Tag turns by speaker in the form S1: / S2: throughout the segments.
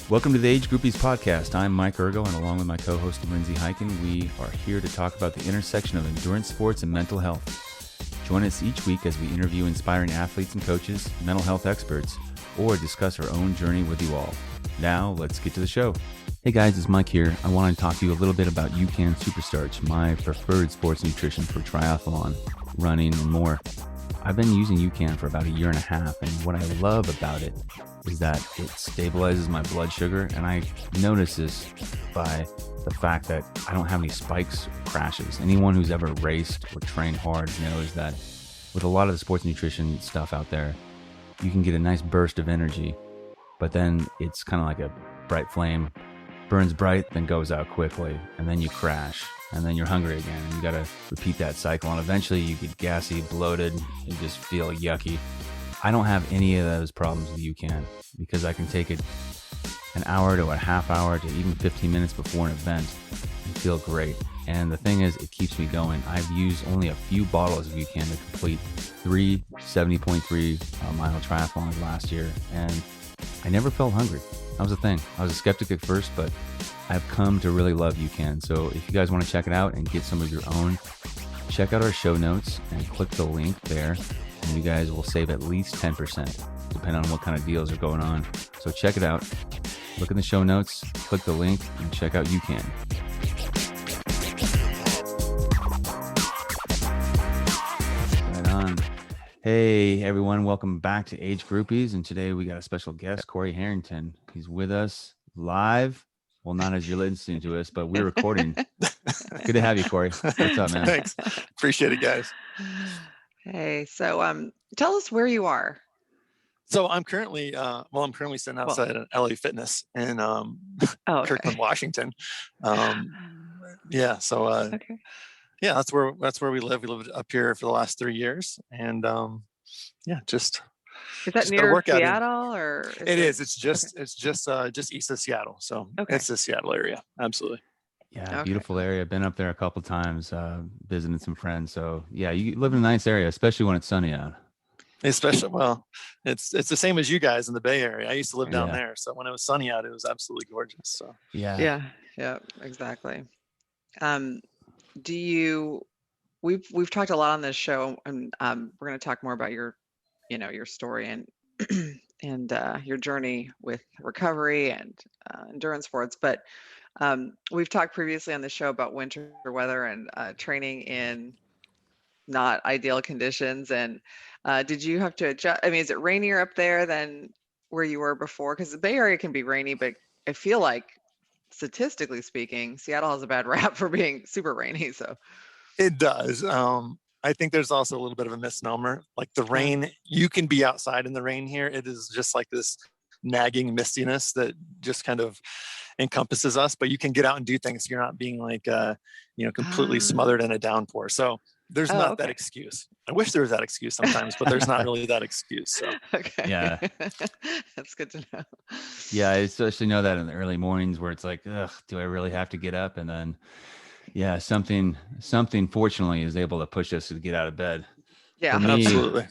S1: Welcome to the Age Groupies podcast. I'm Mike Ergo, and along with my co-host Lindsay Hyken, we are here to talk about the intersection of endurance sports and mental health. Join us each week as we interview inspiring athletes and coaches, mental health experts, or discuss our own journey with you all. Now, let's get to the show. Hey guys, it's Mike here. I want to talk to you a little bit about UCAN Superstarch, my preferred sports nutrition for triathlon, running, and more. I've been using UCAN for about a year and a half, and what I love about it is that it stabilizes my blood sugar, and I notice this by the fact that I don't have any spikes or crashes. Anyone who's ever raced or trained hard knows that with a lot of the sports nutrition stuff out there, you can get a nice burst of energy, but then it's kind of like a bright flame, burns bright, then goes out quickly, and then you crash, and then you're hungry again, and you got to repeat that cycle, and eventually you get gassy, bloated, you just feel yucky. I don't have any of those problems with UCAN because I can take it an hour to a half hour to even 15 minutes before an event and feel great. And the thing is, it keeps me going. I've used only a few bottles of UCAN to complete 3 70.3 mile triathlons last year, and I never felt hungry. That was the thing. I was a skeptic at first, but I've come to really love UCAN. So if you guys want to check it out and get some of your own, check out our show notes and click the link there, and you guys will save at least 10%, depending on what kind of deals are going on. So check it out. Look in the show notes, click the link, and check out UCAN. Right on. Hey everyone, welcome back to Age Groupies, and today we got a special guest, Corey Harrington. He's with us live. Well, not as you're listening to us, but we're recording. Good to have you, Corey. What's up, man?
S2: Thanks. Appreciate it, guys.
S3: Hey, so tell us where you are.
S2: So I'm currently sitting outside an LA Fitness in Kirkland, Washington. Yeah, that's where we live. We lived up here for the last 3 years, and just
S3: is that near Seattle or?
S2: It's just east of Seattle, so it's the Seattle area. Absolutely.
S1: Yeah, beautiful area. I've been up there a couple of times, visiting some friends. So yeah, you live in a nice area, especially when it's sunny out.
S2: Especially, well, it's the same as you guys in the Bay Area. I used to live down there, so when it was sunny out, it was absolutely gorgeous. So
S3: yeah, exactly. We've talked a lot on this show, and we're going to talk more about your story and and your journey with recovery and endurance sports, but we've talked previously on the show about winter weather and training in not ideal conditions. And did you have to adjust? I mean, is it rainier up there than where you were before? Because the Bay Area can be rainy, but I feel like statistically speaking, Seattle has a bad rap for being super rainy. So
S2: it does. I think there's also a little bit of a misnomer. Like the rain, you can be outside in the rain here. It is just like this nagging mistiness that just kind of encompasses us, but you can get out and do things. You're not being like, completely smothered in a downpour. So there's not that excuse. I wish there was that excuse sometimes, but there's not really that excuse. So
S1: yeah,
S3: that's good to know.
S1: Yeah, I especially know that in the early mornings where it's like, ugh, do I really have to get up? And then, yeah, something fortunately is able to push us to get out of bed.
S3: Yeah,
S1: for me,
S2: absolutely.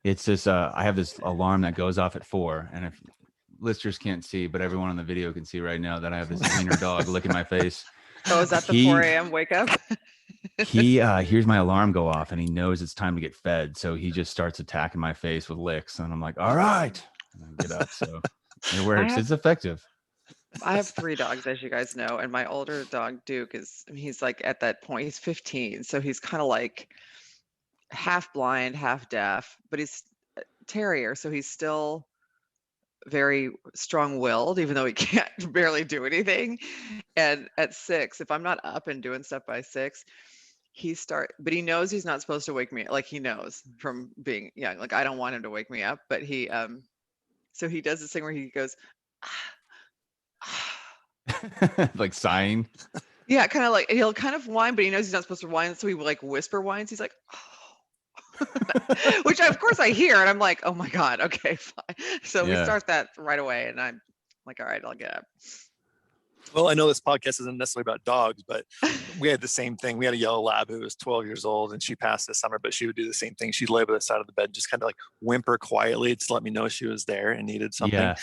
S1: It's this. I have this alarm that goes off at 4, and if listeners can't see, but everyone on the video can see right now that I have this wiener dog licking my face.
S3: Oh, is that the 4 a.m. wake up?
S1: He hears my alarm go off, and he knows it's time to get fed, so he just starts attacking my face with licks, and I'm like, all right, and I get up. So it works. It's effective.
S3: I have 3 dogs, as you guys know, and my older dog Duke he's like at that point, he's 15, so he's kind of like half blind, half deaf, but he's a terrier, so he's still very strong-willed, even though he can't barely do anything. And at 6, if I'm not up and doing stuff by 6, but he knows he's not supposed to wake me. Like he knows from being young. Like I don't want him to wake me up, but he so he does this thing where he goes
S1: like sighing.
S3: Yeah, kind of like he'll kind of whine, but he knows he's not supposed to whine, so he like whisper whines. He's like, oh. Which of course I hear, and I'm like, oh my God, okay, fine. So we start that right away, and I'm like, all right, I'll get up.
S2: Well, I know this podcast isn't necessarily about dogs, but we had the same thing. We had a yellow lab who was 12 years old, and she passed this summer, but she would do the same thing. She'd lay by the side of the bed, just kind of like whimper quietly to let me know she was there and needed something. Yeah.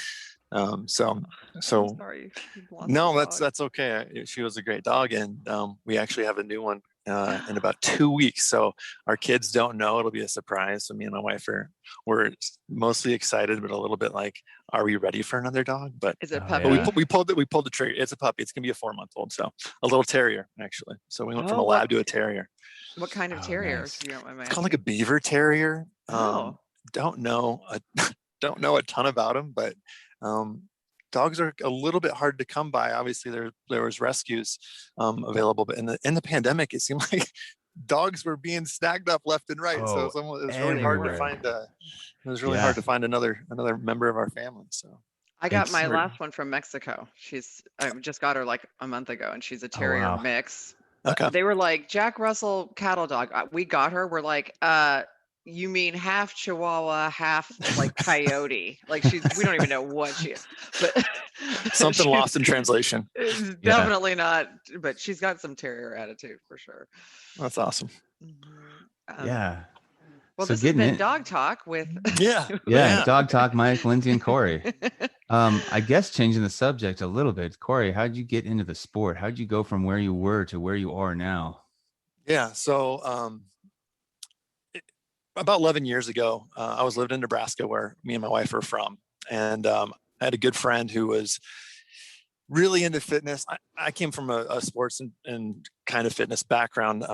S2: So
S3: I'm sorry. You lost
S2: no,
S3: the
S2: that's
S3: dog.
S2: okay. She was a great dog, and we actually have a new one in about 2 weeks. So our kids don't know; it'll be a surprise. So me and my wife we're mostly excited, but a little bit like, are we ready for another dog? But
S3: Is it a
S1: Oh,
S3: puppy?
S1: yeah.
S2: we pulled the trigger. It's a puppy. It's gonna be a 4-month-old, so a little terrier actually. So we went from
S3: Oh,
S2: a lab to a terrier.
S3: what kind of
S1: Oh,
S3: terrier?
S1: nice.
S3: If you don't mind my
S2: It's called like a
S3: asking?
S2: beaver terrier.
S3: Oh,
S2: Don't know don't know a ton about them, but um, dogs are a little bit hard to come by. Obviously, there was rescues available, but in the pandemic, it seemed like dogs were being snagged up left and right. So
S1: Oh,
S2: it was really
S3: they
S2: hard to
S3: were.
S1: everywhere.
S2: find. It was really
S1: Yeah.
S2: hard to find another member of our family. So
S3: I got
S1: It's
S3: my last one from Mexico. I just got her like a month ago, and she's a
S1: Oh,
S3: terrier
S1: wow.
S3: mix.
S2: okay,
S3: They were like Jack Russell cattle dog. We got her. We're like, you mean half Chihuahua, half like coyote? Like we don't even know what she is, but
S2: something
S3: she's
S2: lost in translation.
S1: Yeah.
S3: definitely not. But she's got some terrier attitude for sure.
S2: That's awesome.
S1: Yeah.
S3: Well,
S1: So
S3: this has
S1: getting
S3: been
S1: it.
S3: Dog Talk with.
S2: Yeah,
S1: Yeah. Dog Talk, Mike, Lindsay, and Corey. I guess changing the subject a little bit. Corey, how'd you get into the sport? How'd you go from where you were to where you are now?
S2: yeah. So about 11 years ago, I was living in Nebraska, where me and my wife are from, and I had a good friend who was really into fitness. I came from a sports and kind of fitness background.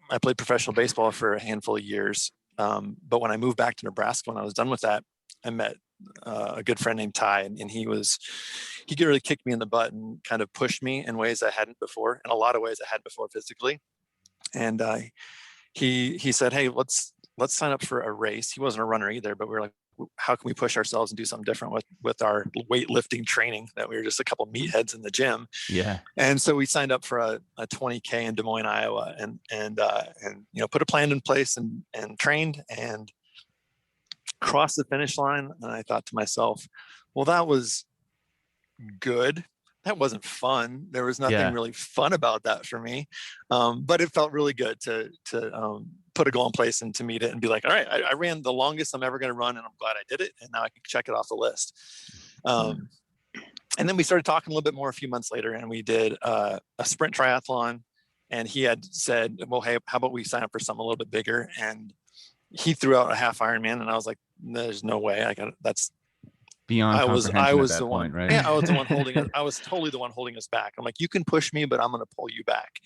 S2: I played professional baseball for a handful of years, but when I moved back to Nebraska, when I was done with that, I met a good friend named Ty, and he could really kick me in the butt and kind of pushed me in ways I hadn't before, in a lot of ways I had before physically. And he said, "Hey, let's sign up for a race." He wasn't a runner either, but we were like, how can we push ourselves and do something different with our weightlifting training, that we were just a couple meatheads in the gym.
S1: Yeah.
S2: And so we signed up for a 20K in Des Moines, Iowa, and put a plan in place and trained and crossed the finish line. And I thought to myself, well, that was good. That wasn't fun. There was nothing
S1: Yeah.
S2: really fun about that for me. But it felt really good to put a goal in place and to meet it and be like, all right, I ran the longest I'm ever going to run, and I'm glad I did it. And now I can check it off the list. And then we started talking a little bit more a few months later, and we did a sprint triathlon. And he had said, well, hey, how about we sign up for something a little bit bigger? And he threw out a half Ironman, and I was like, there's no way. That's
S1: Beyond
S2: I
S1: comprehension
S2: was
S1: at that
S2: the one.
S1: point, right?
S2: Yeah, I was the one holding it. I was totally the one holding us back. I'm like, you can push me, but I'm going to pull you back.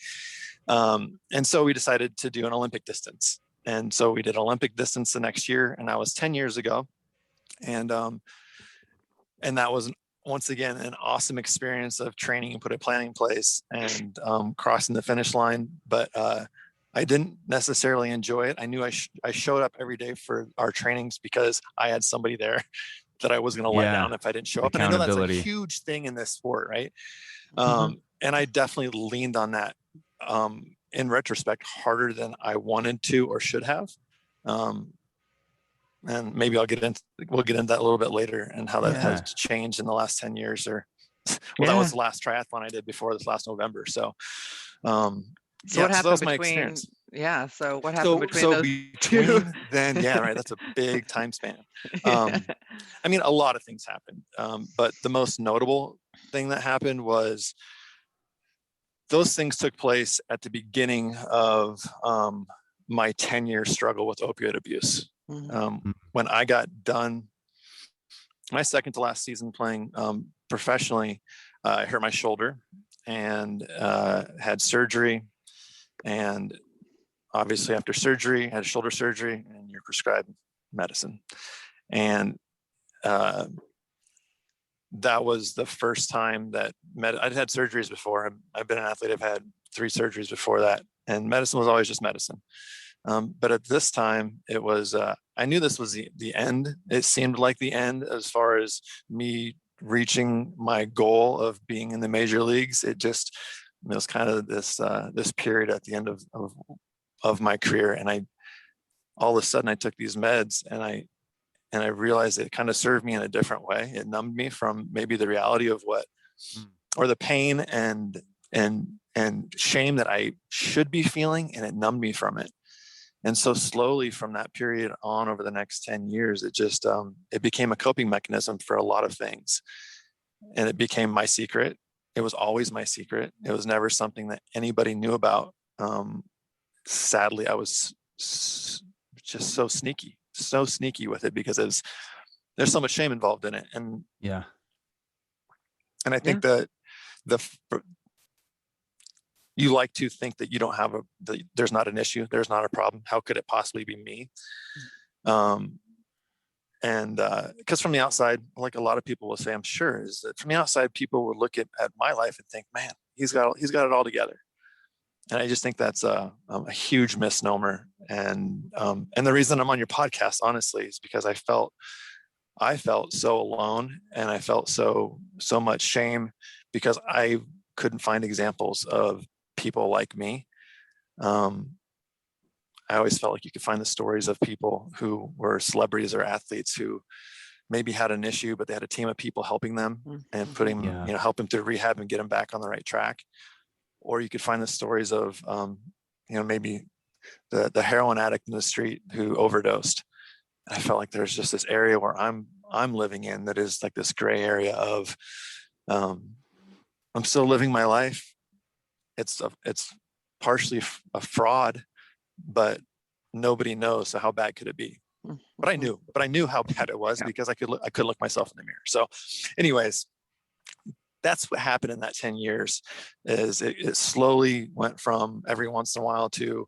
S2: And so we decided to do an Olympic distance. And so we did Olympic distance the next year, and that was 10 years ago. And that was once again an awesome experience of training and put a plan in place and crossing the finish line. But I didn't necessarily enjoy it. I knew I showed up every day for our trainings because I had somebody there that I was going to let down if I didn't show up. And I know that's a huge thing in this sport, right? And I definitely leaned on that in retrospect harder than I wanted to or should have. And maybe we'll get into that a little bit later, and how that has changed in the last 10 years or that was the last triathlon I did before this last November. So
S3: what happened
S2: that was my
S3: between?
S2: experience.
S3: Yeah. So what happened between those
S2: two? Then, yeah, right. That's a big time span. I mean, a lot of things happened, but the most notable thing that happened was those things took place at the beginning of my 10-year struggle with opioid abuse. When I got done my second to last season playing professionally, I hurt my shoulder and had surgery. And obviously after surgery, I had shoulder surgery, and you're prescribed medicine. And that was the first time that I'd had surgeries before. I've been an athlete. I've had 3 surgeries before that, and medicine was always just medicine. But at this time, it was, I knew this was the end. It seemed like the end as far as me reaching my goal of being in the major leagues. It was kind of this period at the end of my career. And all of a sudden I took these meds, and I realized it kind of served me in a different way. It numbed me from maybe the reality of or the pain and shame that I should be feeling, and it numbed me from it. And so slowly from that period on over the next 10 years, it just, it became a coping mechanism for a lot of things. and it became my secret. It was always my secret. It was never something that anybody knew about. Sadly, I was just so sneaky with it because there's so much shame involved in it. And I think that you like to think that you don't have there's not an issue, there's not a problem. How could it possibly be me? And because from the outside, like a lot of people will say, I'm sure, is that from the outside, people will look at my life and think, man, he's got it all together. And I just think that's a huge misnomer. And the reason I'm on your podcast, honestly, is because I felt so alone, and I felt so much shame because I couldn't find examples of people like me. I always felt like you could find the stories of people who were celebrities or athletes who maybe had an issue, but they had a team of people helping them and putting, help them through rehab and get them back on the right track. Or you could find the stories of, maybe the heroin addict in the street who overdosed. And I felt like there's just this area where I'm living in that is like this gray area of, I'm still living my life. It's partially a fraud, but nobody knows. So how bad could it be? But I knew how bad it was because I could look myself in the mirror. So anyways, that's what happened in that 10 years is it slowly went from every once in a while to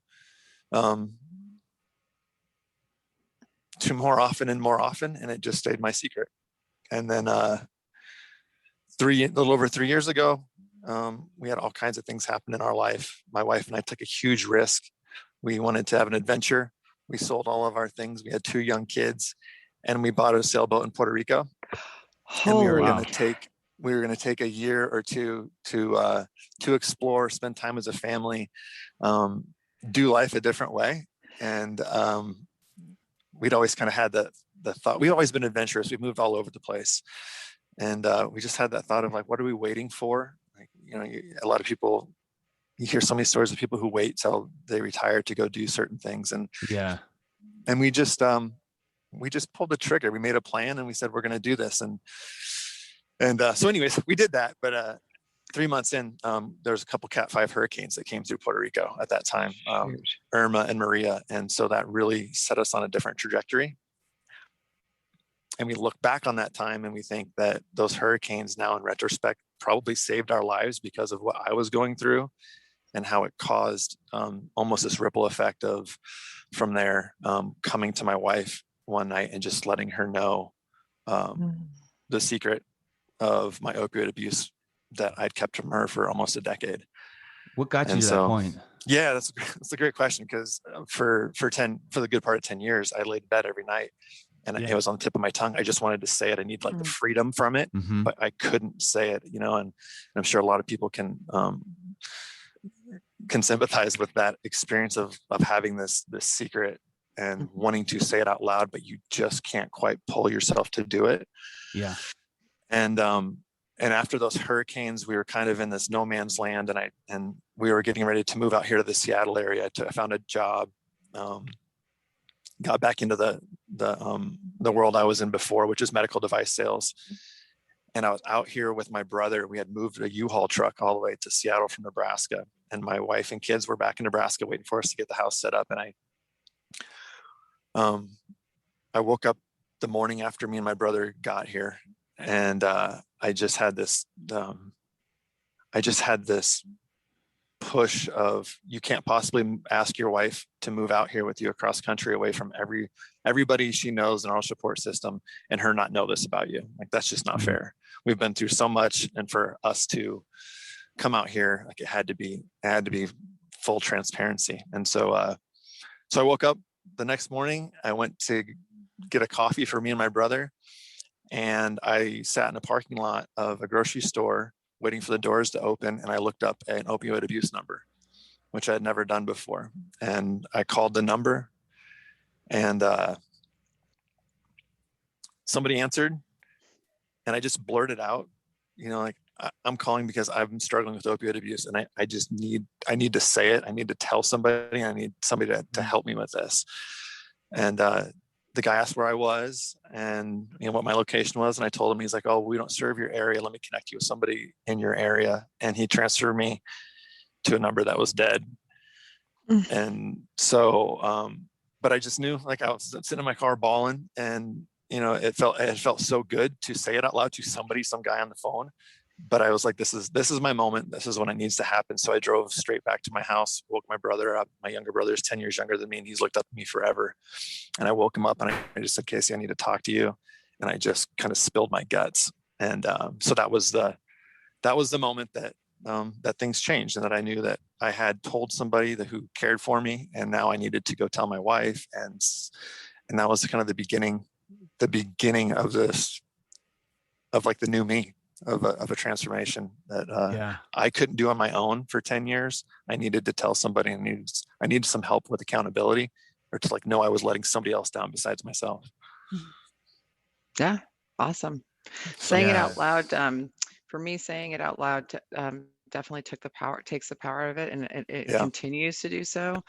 S2: more often and more often. And it just stayed my secret. And then a little over 3 years ago, we had all kinds of things happen in our life. My wife and I took a huge risk. We wanted to have an adventure. We sold all of our things. We had 2 young kids, and we bought a sailboat in Puerto Rico. And we were going to take a year or two to explore, spend time as a family, do life a different way. And we'd always kind of had the thought. We've always been adventurous. We've moved all over the place, and we just had that thought of like, what are we waiting for? Like, a lot of people. You hear so many stories of people who wait till they retire to go do certain things. And we just pulled the trigger. We made a plan and we said, we're going to do this. And so anyways, we did that. But 3 months in, there was a couple Cat 5 hurricanes that came through Puerto Rico at that time, Irma and Maria. And so that really set us on a different trajectory. And we look back on that time and we think that those hurricanes now in retrospect probably saved our lives because of what I was going through and how it caused almost this ripple effect of from there coming to my wife one night and just letting her know the secret of my opioid abuse that I'd kept from her for almost a decade.
S1: What got you to that point?
S2: Yeah, that's a great question because for the good part of 10 years, I laid in bed every night. And it was on the tip of my tongue. I just wanted to say it. I need like the freedom from it, but I couldn't say it, and I'm sure a lot of people can sympathize with that experience of having this secret and wanting to say it out loud, but you just can't quite pull yourself to do it.
S1: Yeah.
S2: And after those hurricanes, we were kind of in this no man's land, and we were getting ready to move out here to the Seattle area. I found a job, got back into the world I was in before, which is medical device sales. And I was out here with my brother. We had moved a U-Haul truck all the way to Seattle from Nebraska. And my wife and kids were back in Nebraska waiting for us to get the house set up. And I woke up the morning after me and my brother got here. And I just had this push of, you can't possibly ask your wife to move out here with you across country away from everybody she knows in our support system and her not know this about you. Like, that's just not fair. We've been through so much, and for us to come out here, like, it had to be full transparency. And so I woke up the next morning. I went to get a coffee for me and my brother, and I sat in a parking lot of a grocery store waiting for the doors to open. And I looked up an opioid abuse number, which I had never done before. And I called the number, and somebody answered, and I just blurted out, like, I'm calling because I'm struggling with opioid abuse. And I need to say it. I need to tell somebody. I need somebody to help me with this. And the guy asked where I was and, you know, what my location was. And I told him, he's like, oh, we don't serve your area. Let me connect you with somebody in your area. And he transferred me to a number that was dead. And so, but I just knew, like, I was sitting in my car bawling, and, you know, it felt so good to say it out loud to somebody, some guy on the phone. But I was like, this is my moment. This is when it needs to happen. So I drove straight back to my house, woke my brother up. My younger brother is 10 years younger than me, and he's looked up to me forever. And I woke him up, and I just said, Casey, I need to talk to you. And I just kind of spilled my guts. And so that was the moment that that things changed, and that I knew that I had told somebody who cared for me, and now I needed to go tell my wife. And that was kind of the beginning of this, of like the new me, of a transformation that I couldn't do on my own for 10 years. I needed to tell somebody, and I needed some help with accountability, or to like know I was letting somebody else down besides myself.
S3: Yeah, awesome.
S2: So,
S3: Saying it out loud, for me, saying it out loud definitely takes the power out of it, and it continues to do so.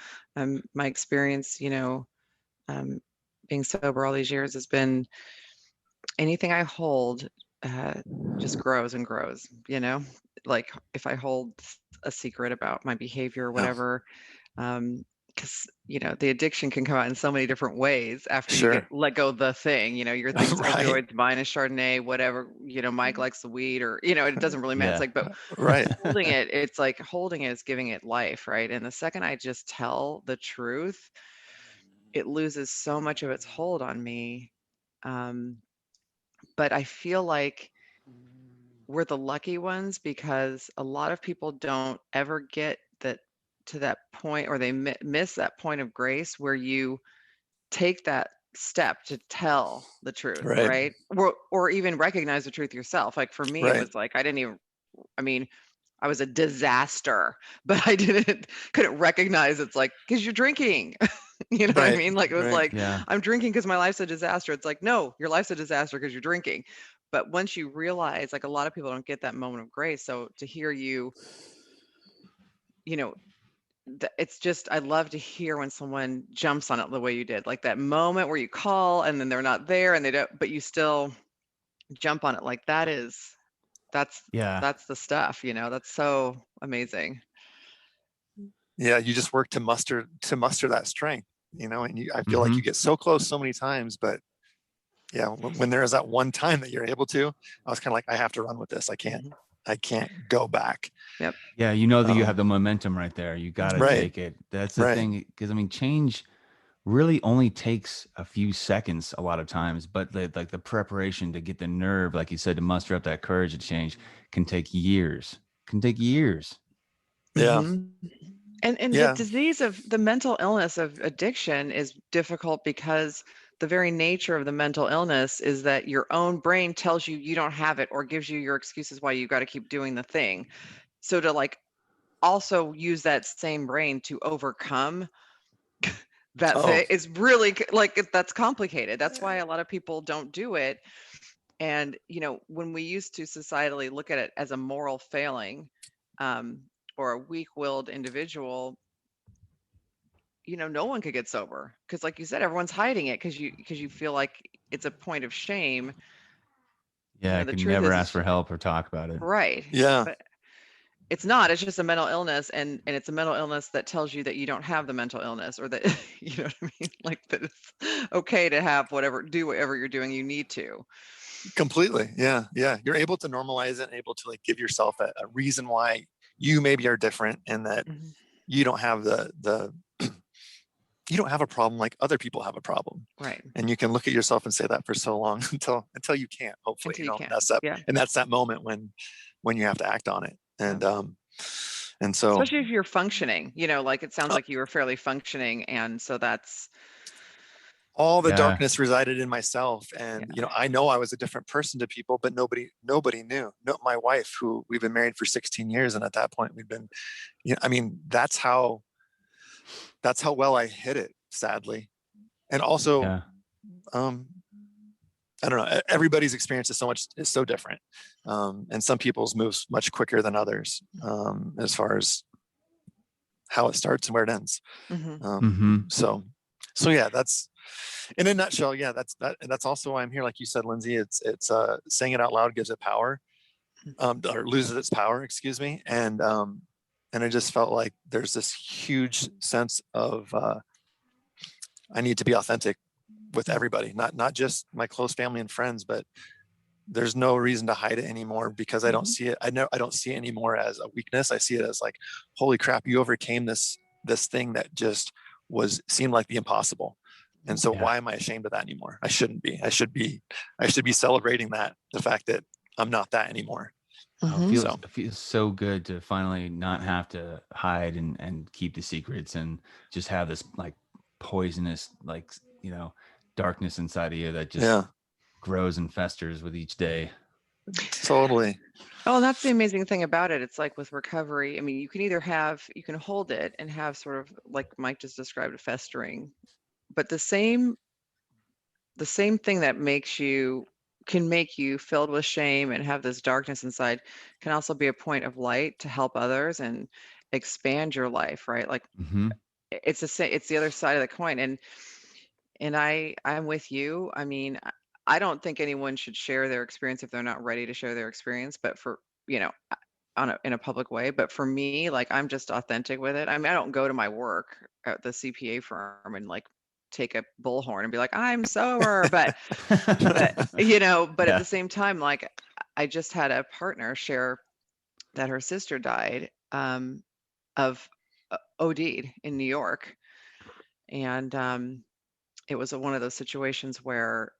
S3: My experience, you know, being sober all these years has been, anything I hold just grows and grows, you know, like if I hold a secret about my behavior or whatever, because, you know, the addiction can come out in so many different ways after you let go of the thing, you know, your thing's opioids, mine is Chardonnay, whatever, you know, Mike likes the weed, or, you know, it doesn't really matter. It's like, but holding it, it's like holding it is giving it life, right? And the second I just tell the truth, it loses so much of its hold on me. But I feel like we're the lucky ones, because a lot of people don't ever get that to that point, or they miss that point of grace where you take that step to tell the truth, right? Or even recognize the truth yourself. Like for me, it was like, I was a disaster, but I couldn't recognize it's like, because you're drinking. You know what I mean? Like it was like, I'm drinking because my life's a disaster. It's like, no, your life's a disaster because you're drinking. But once you realize, like a lot of people don't get that moment of grace. So to hear you, you know, it's just, I love to hear when someone jumps on it the way you did, like that moment where you call and then they're not there and they don't, but you still jump on it. Like that's the stuff, you know, that's so amazing.
S2: Yeah. You just work to muster that strength, you know, and I feel like you get so close so many times, but yeah, when there is that one time that you're able to, I was kind of like, I have to run with this. I can't go back.
S3: Yep.
S1: Yeah. You know that you have the momentum right there. You got to take it. That's the thing. Because I mean, change really only takes a few seconds a lot of times, but like the preparation to get the nerve, like you said, to muster up that courage to change can take years.
S2: Yeah.
S3: And the disease of the mental illness of addiction is difficult, because the very nature of the mental illness is that your own brain tells you you don't have it, or gives you your excuses why you got to keep doing the thing. So to like also use that same brain to overcome that thing is really like, that's complicated. That's why a lot of people don't do it. And, you know, when we used to societally look at it as a moral failing, or a weak-willed individual, you know, no one could get sober, because like you said, everyone's hiding it because you feel like it's a point of shame.
S1: Yeah,
S3: you know,
S1: I can never ask for help or talk about it.
S3: Right.
S2: Yeah.
S3: But it's not. It's just a mental illness, and it's a mental illness that tells you that you don't have the mental illness, or that you know what I mean, like that it's okay to have do whatever you're doing. You need to.
S2: Completely. Yeah. You're able to normalize it, and able to like give yourself a reason why you maybe are different, and that you don't have you don't have a problem like other people have a problem.
S3: Right.
S2: And you can look at yourself and say that for so long until you can't, hopefully,
S3: until you can't.
S2: mess up. Yeah. And that's that moment when you have to act on it. And so,
S3: especially if you're functioning, you know, like it sounds like you were fairly functioning. And so that's
S2: all the darkness resided in myself. And, you know I was a different person to people, but nobody knew. No, my wife, who we've been married for 16 years. And at that point we've been, I mean, that's how well I hit it, sadly. And also, I don't know, everybody's experience is so different. And some people's moves much quicker than others, as far as how it starts and where it ends. So yeah, that's in a nutshell, yeah, that's also why I'm here. Like you said, Lindsay, it's saying it out loud gives it power, or loses its power, excuse me. And I just felt like there's this huge sense of, I need to be authentic with everybody, not just my close family and friends, but there's no reason to hide it anymore, because I don't see it. I don't see it anymore as a weakness. I see it as like, holy crap, you overcame this thing that just seemed like the impossible. And so why am I ashamed of that anymore? I shouldn't be. I should be celebrating the fact that I'm not that anymore.
S1: It feels so good to finally not have to hide and keep the secrets, and just have this like poisonous, like, darkness inside of you that just grows and festers with each day.
S2: Totally.
S3: Oh, and that's the amazing thing about it. It's like with recovery. I mean, you can hold it and have sort of like Mike just described, festering, but the same thing that can make you filled with shame and have this darkness inside can also be a point of light to help others and expand your life, right? Like it's the other side of the coin. And I'm with you. I mean, I don't think anyone should share their experience if they're not ready to share their experience, but for, in a public way. But for me, like, I'm just authentic with it. I mean, I don't go to my work at the CPA firm and like take a bullhorn and be like, I'm sober, but at the same time, like, I just had a partner share that her sister died of OD'd in New York. And it was one of those situations where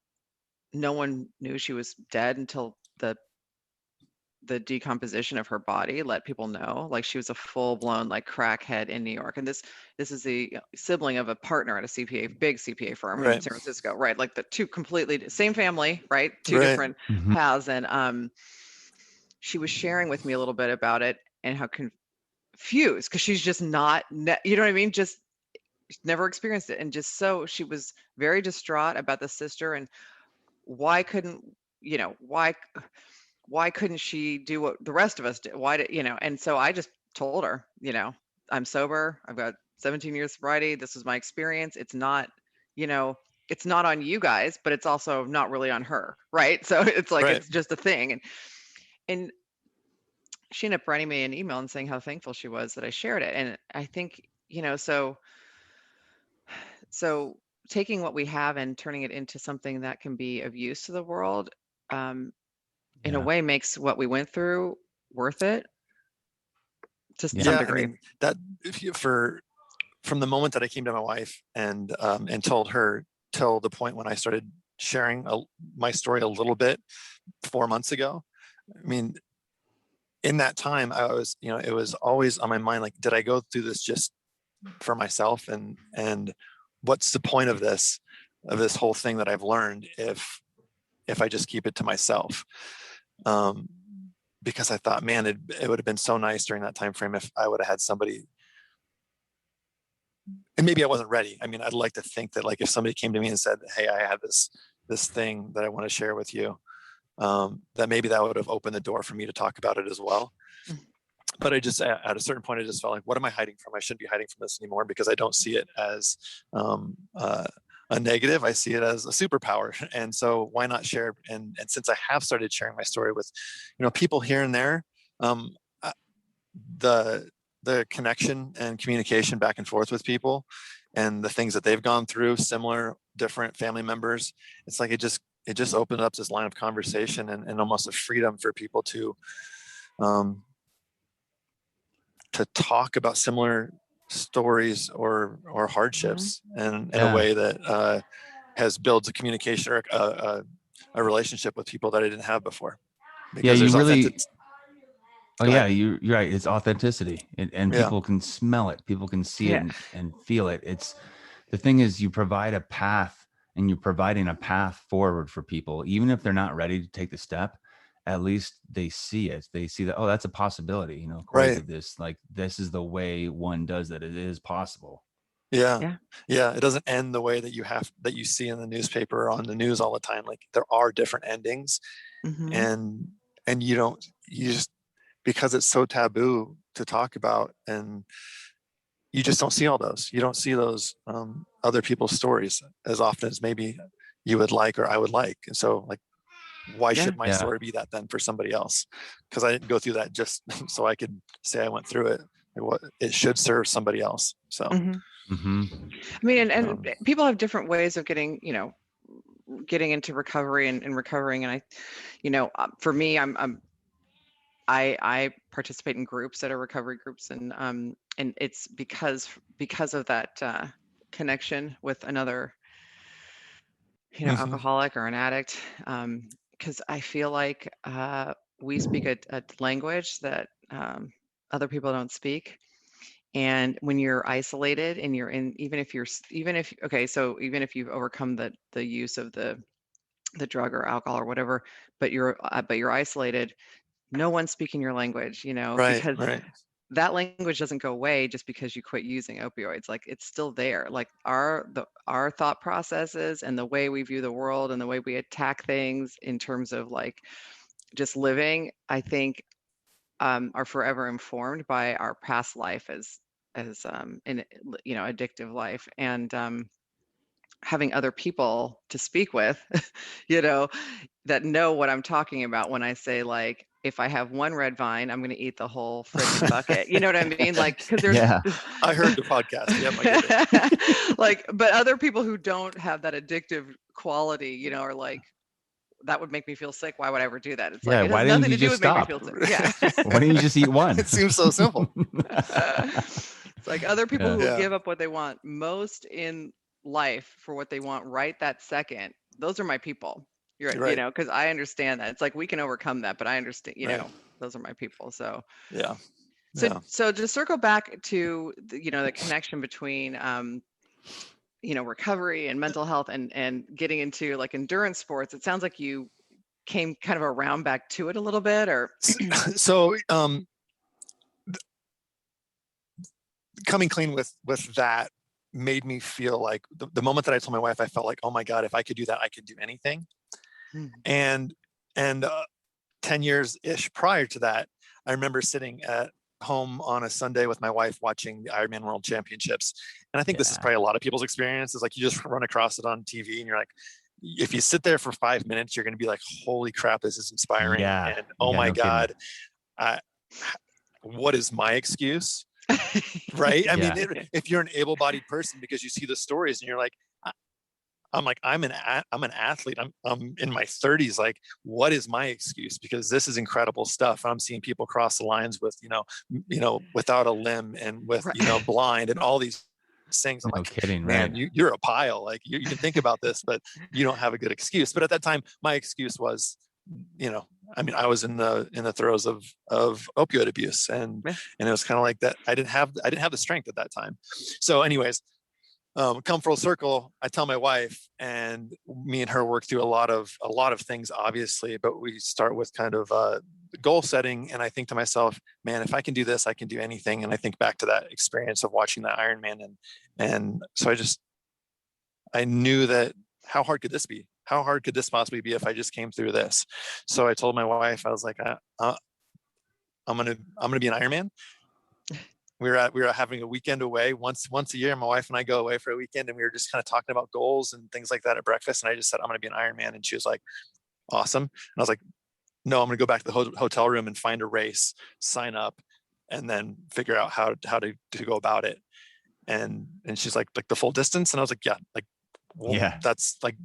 S3: no one knew she was dead until the decomposition of her body let people know. Like, she was a full-blown like crackhead in New York. And this is the sibling of a partner at a big CPA firm in San Francisco, right? Like the two completely same family, right? Two different paths. And she was sharing with me a little bit about it and how confused, because she's just not, you know what I mean? Just never experienced it. And just so she was very distraught about the sister, and why couldn't she do what the rest of us did? And so I just told her, I'm sober. I've got 17 years sobriety. This is my experience. It's not on you guys, but it's also not really on her. Right. So it's like, it's just a thing. And she ended up writing me an email and saying how thankful she was that I shared it. And I think, so taking what we have and turning it into something that can be of use to the world, in a way, makes what we went through worth it to some degree.
S2: I mean, from the moment that I came to my wife and told her, till the point when I started sharing my story a little bit 4 months ago, I mean, in that time, I was, it was always on my mind, like, did I go through this just for myself? And what's the point of this whole thing that I've learned if I just keep it to myself? Because I thought, man, it would have been so nice during that time frame if I would have had somebody. And maybe I wasn't ready. I mean, I'd like to think that, like, if somebody came to me and said, hey, I have this thing that I want to share with you, that maybe that would have opened the door for me to talk about it as well. But I just, at a certain point, I just felt like, what am I hiding from? I shouldn't be hiding from this anymore, because I don't see it as a negative. I see it as a superpower. And so why not share? And since I have started sharing my story with, people here and there, the connection and communication back and forth with people and the things that they've gone through, similar, different family members, it's like, it just opened up this line of conversation and almost a freedom for people to talk about similar stories or hardships, and in a way that has builds a communication or a relationship with people that I didn't have before. Because
S1: you really. You're right. It's authenticity, and people can smell it. People can see it and feel it. It's the thing is, you provide a path, and you're providing a path forward for people, even if they're not ready to take the step. At least they see it. They see that, oh, that's a possibility. Corey did this. Like, this is the way one does that. It is possible.
S2: Yeah. It doesn't end the way that you see in the newspaper or on the news all the time. Like, there are different endings, and you just, because it's so taboo to talk about, and you just don't see all those. You don't see those other people's stories as often as maybe you would like or I would like. And so like, why should my story be that then for somebody else? Because I didn't go through that just so I could say I went through it. It should serve somebody else. So,
S3: I mean, and people have different ways of getting, getting into recovery and recovering. And for me, I participate in groups that are recovery groups, and it's because of that connection with another, alcoholic or an addict. Because I feel like we speak a language that other people don't speak. And when you're isolated and you're in, even if you've overcome the use of the drug or alcohol or whatever, but you're isolated, no one's speaking your language, because that language doesn't go away just because you quit using opioids. Like, it's still there. Like our thought processes and the way we view the world and the way we attack things in terms of like just living, I think are forever informed by our past life as in addictive life. And having other people to speak with, that know what I'm talking about when I say, like, if I have one red vine, I'm going to eat the whole freaking bucket. You know what I mean? Like, because there's,
S2: I heard the podcast. Yep, I get it.
S3: Like, but other people who don't have that addictive quality, are like, that would make me feel sick. Why would I ever do that? It's like, it has nothing to do with making me feel sick. Yeah.
S1: Why didn't you just eat one?
S2: It seems so simple.
S3: It's like other people who will give up what they want most in life for what they want right that second. Those are my people. You're right. Because I understand that. It's like, we can overcome that, but I understand, those are my people. So, So to circle back to the connection between, recovery and mental health and getting into like endurance sports, it sounds like you came kind of around back to it a little bit, or
S2: so coming clean with that made me feel like the moment that I told my wife, I felt like, oh my God, if I could do that, I could do anything. And 10 years ish prior to that, I remember sitting at home on a Sunday with my wife watching the IRONMAN World Championships. And I think this is probably a lot of people's experience, is like, you just run across it on TV and you're like, if you sit there for 5 minutes, you're going to be like, holy crap, this is inspiring. And oh my God, what is my excuse? Right? I mean, if you're an able-bodied person, because you see the stories and you're like, I'm an athlete. I'm in my 30s. Like, what is my excuse? Because this is incredible stuff. I'm seeing people cross the lines with, without a limb and with, blind and all these things. I'm
S1: no
S2: like,
S1: kidding,
S2: man,
S1: right?
S2: you're a pile. Like, you can think about this, but you don't have a good excuse. But at that time, my excuse was, I was in the throes of opioid abuse, and it was kind of like that. I didn't have the strength at that time. So anyways, come full circle, I tell my wife, and me and her work through a lot of things, obviously, but we start with kind of goal setting. And I think to myself, man, if I can do this, I can do anything. And I think back to that experience of watching that Ironman. And so I knew that, how hard could this be? How hard could this possibly be if I just came through this? So I told my wife, I was like, I'm going to be an Ironman. We were having a weekend away once a year. My wife and I go away for a weekend, and we were just kind of talking about goals and things like that at breakfast. And I just said, I'm going to be an Ironman. And she was like, awesome. And I was like, no, I'm going to go back to the hotel room and find a race, sign up, and then figure out how to go about it. And she's like the full distance. And I was like, that's like,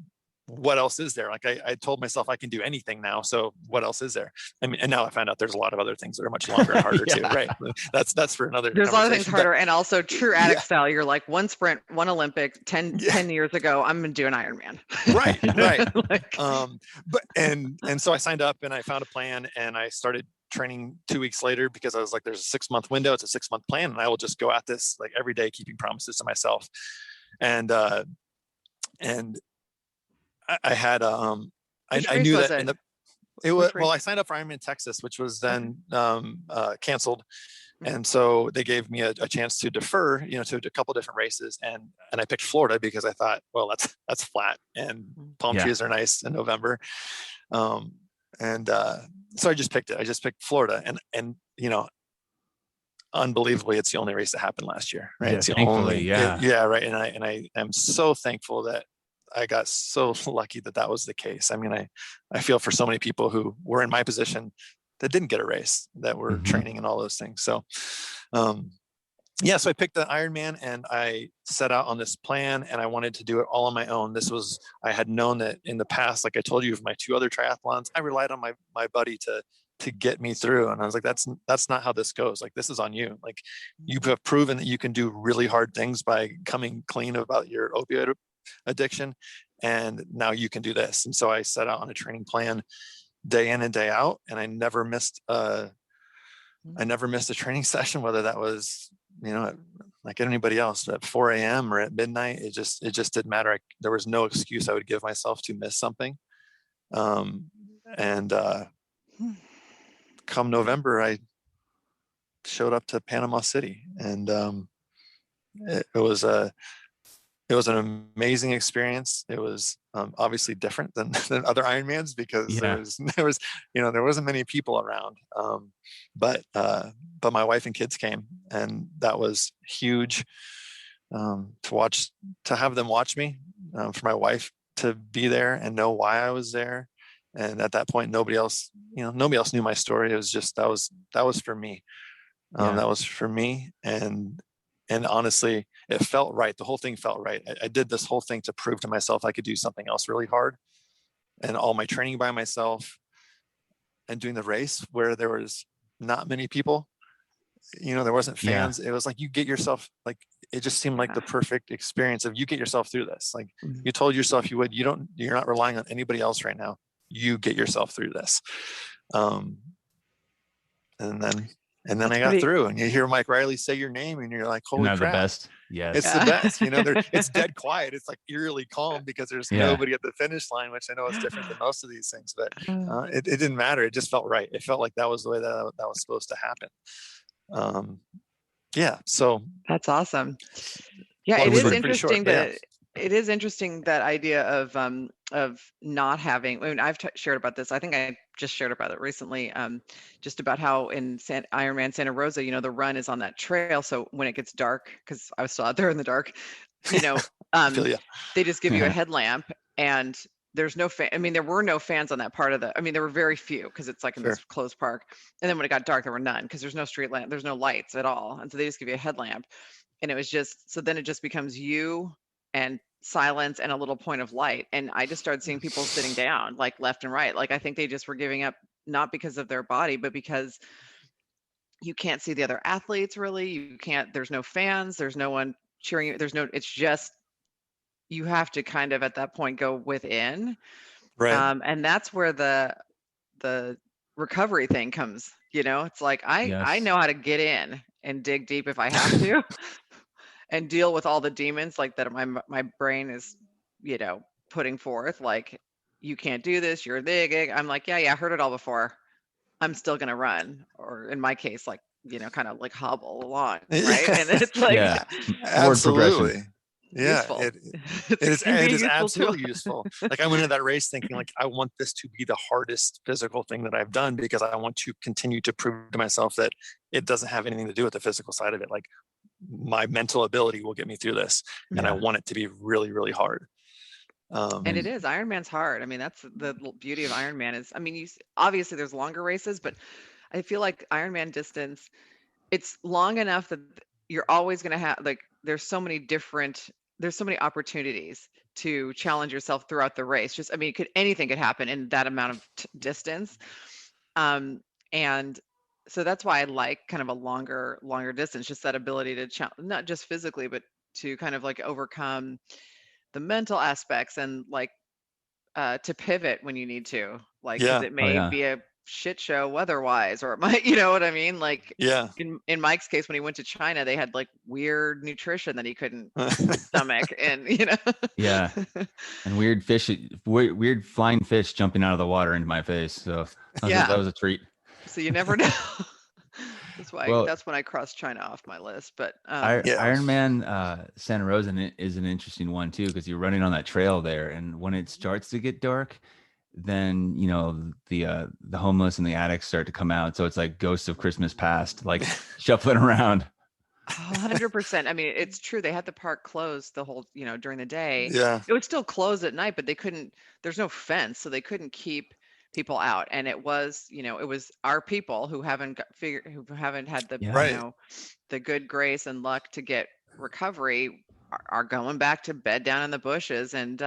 S2: what else is there? Like, I told myself I can do anything now. So what else is there? I mean, and now I found out there's a lot of other things that are much longer and harder too. Right. That's for another.
S3: There's a lot of things harder. And also true addict style. You're like, one sprint, one Olympic, 10 years ago, I'm going to do an Ironman.
S2: Right. But so I signed up and I found a plan, and I started training 2 weeks later, because I was like, there's a 6-month window. It's a 6-month plan. And I will just go at this like every day, keeping promises to myself. And I had I knew that I signed up for Ironman Texas, which was then canceled, and so they gave me a chance to defer, to a couple different races, and I picked Florida because I thought, well, that's flat and palm trees are nice in November, so I just picked it. I just picked Florida, and unbelievably, it's the only race that happened last year, right?
S1: Yeah,
S2: It's the
S1: thankfully,
S2: only,
S1: yeah.
S2: yeah, right. And I am so thankful that I got so lucky that was the case. I mean, I feel for so many people who were in my position that didn't get a race, that were training and all those things. So, yeah, so I picked the Ironman and I set out on this plan, and I wanted to do it all on my own. I had known that in the past, like I told you, of my 2 other triathlons, I relied on my buddy to get me through. And I was like, that's not how this goes. Like, this is on you. Like, you have proven that you can do really hard things by coming clean about your opioid addiction. And now you can do this. And so I set out on a training plan day in and day out. And I never missed a training session, whether that was, like anybody else at 4 a.m. or at midnight. It just didn't matter. There was no excuse I would give myself to miss something. Come November, I showed up to Panama City, and it was an amazing experience. It was obviously different than other Ironmans, because there wasn't many people around. But my wife and kids came, and that was huge, to have them watch me, for my wife to be there and know why I was there. And at that point, nobody else knew my story. It was just, that was for me. That was for me. And honestly, it felt right. The whole thing felt right. I did this whole thing to prove to myself I could do something else really hard, and all my training by myself, and doing the race where there was not many people, there wasn't fans. It was like, you get yourself, like, it just seemed like the perfect experience of, you get yourself through this. Like, you told yourself you would. You're not relying on anybody else right now. You get yourself through this. And then I got through, and you hear Mike Riley say your name, and you're like, holy crap.
S1: The best. Yes.
S2: It's the best. It's dead quiet. It's like eerily calm, because there's nobody at the finish line, which I know is different than most of these things, but it didn't matter. It just felt right. It felt like that was the way that was supposed to happen. So
S3: that's awesome. Yeah, it is interesting it is interesting, that idea of not having, I mean, I've shared about this. I think I just shared about it recently, just about how in Ironman Santa Rosa, the run is on that trail. So when it gets dark, because I was still out there in the dark, they just give you a headlamp, and there's no fan. I mean, there were no fans on that part of there were very few, because it's like in this closed park. And then when it got dark, there were none, because there's no street lamp, there's no lights at all. And so they just give you a headlamp, and it was just, so then it just becomes you and silence and a little point of light. And I just started seeing people sitting down, like, left and right. Like, I think they just were giving up, not because of their body, but because you can't see the other athletes, really. There's no fans, there's no one cheering you. It's just, you have to kind of at that point go within.
S2: Right.
S3: And that's where the recovery thing comes, it's like, I know how to get in and dig deep if I have to. And deal with all the demons, like, that my brain is, putting forth, like, you can't do this, you're the, I'm like, yeah, I heard it all before. I'm still going to run. Or in my case, like, kind of like hobble along. Right. And it's like,
S2: absolutely. Yeah.
S3: Useful.
S2: It is absolutely useful. Like, I went into that race thinking, like, I want this to be the hardest physical thing that I've done, because I want to continue to prove to myself that it doesn't have anything to do with the physical side of it. Like, my mental ability will get me through this, and I want it to be really, really hard.
S3: And it is. Ironman's hard. I mean, that's the beauty of Ironman is, I mean, obviously there's longer races, but I feel like Ironman distance, it's long enough that you're always going to have, like, there's so many opportunities to challenge yourself throughout the race. Just, I mean, anything could happen in that amount of distance. And so that's why I like kind of a longer distance, just that ability to challenge, not just physically, but to kind of like overcome the mental aspects, and like to pivot when you need to, like, because it may be a shit show weather-wise, or it might, you know what I mean? Like, in Mike's case, when he went to China, they had like weird nutrition that he couldn't stomach, and
S1: and weird flying fish jumping out of the water into my face. So that was a treat.
S3: So you never know. That's when I crossed China off my list. But
S1: Ironman Santa Rosa is an interesting one too, because you're running on that trail there, and when it starts to get dark, then the homeless and the addicts start to come out. So it's like ghosts of Christmas past, like shuffling around.
S3: 100%. I mean, it's true. They had the park closed the whole, during the day.
S2: Yeah.
S3: It would still close at night, but they couldn't, there's no fence, so they couldn't keep people out. And it was, it was our people who haven't who haven't had the,
S2: Right.
S3: the good grace and luck to get recovery are going back to bed down in the bushes. And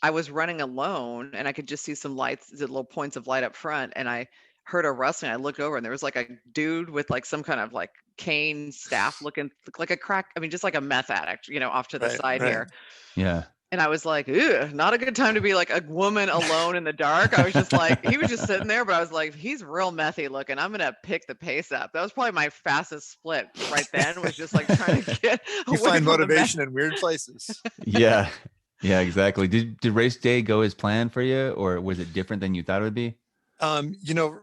S3: I was running alone and I could just see some lights, the little points of light up front. And I heard a rustling. I looked over and there was like a dude with like some kind of like cane staff looking like a crack. I mean, just like a meth addict, off to the side here.
S1: Yeah.
S3: And I was like, ew, not a good time to be like a woman alone in the dark. I was just like, he was just sitting there, but I was like, he's real methy looking. I'm going to pick the pace up. That was probably my fastest split right then, was just like trying to get
S2: You find motivation in weird places.
S1: Yeah. Yeah, exactly. Did race day go as planned for you, or was it different than you thought it would be?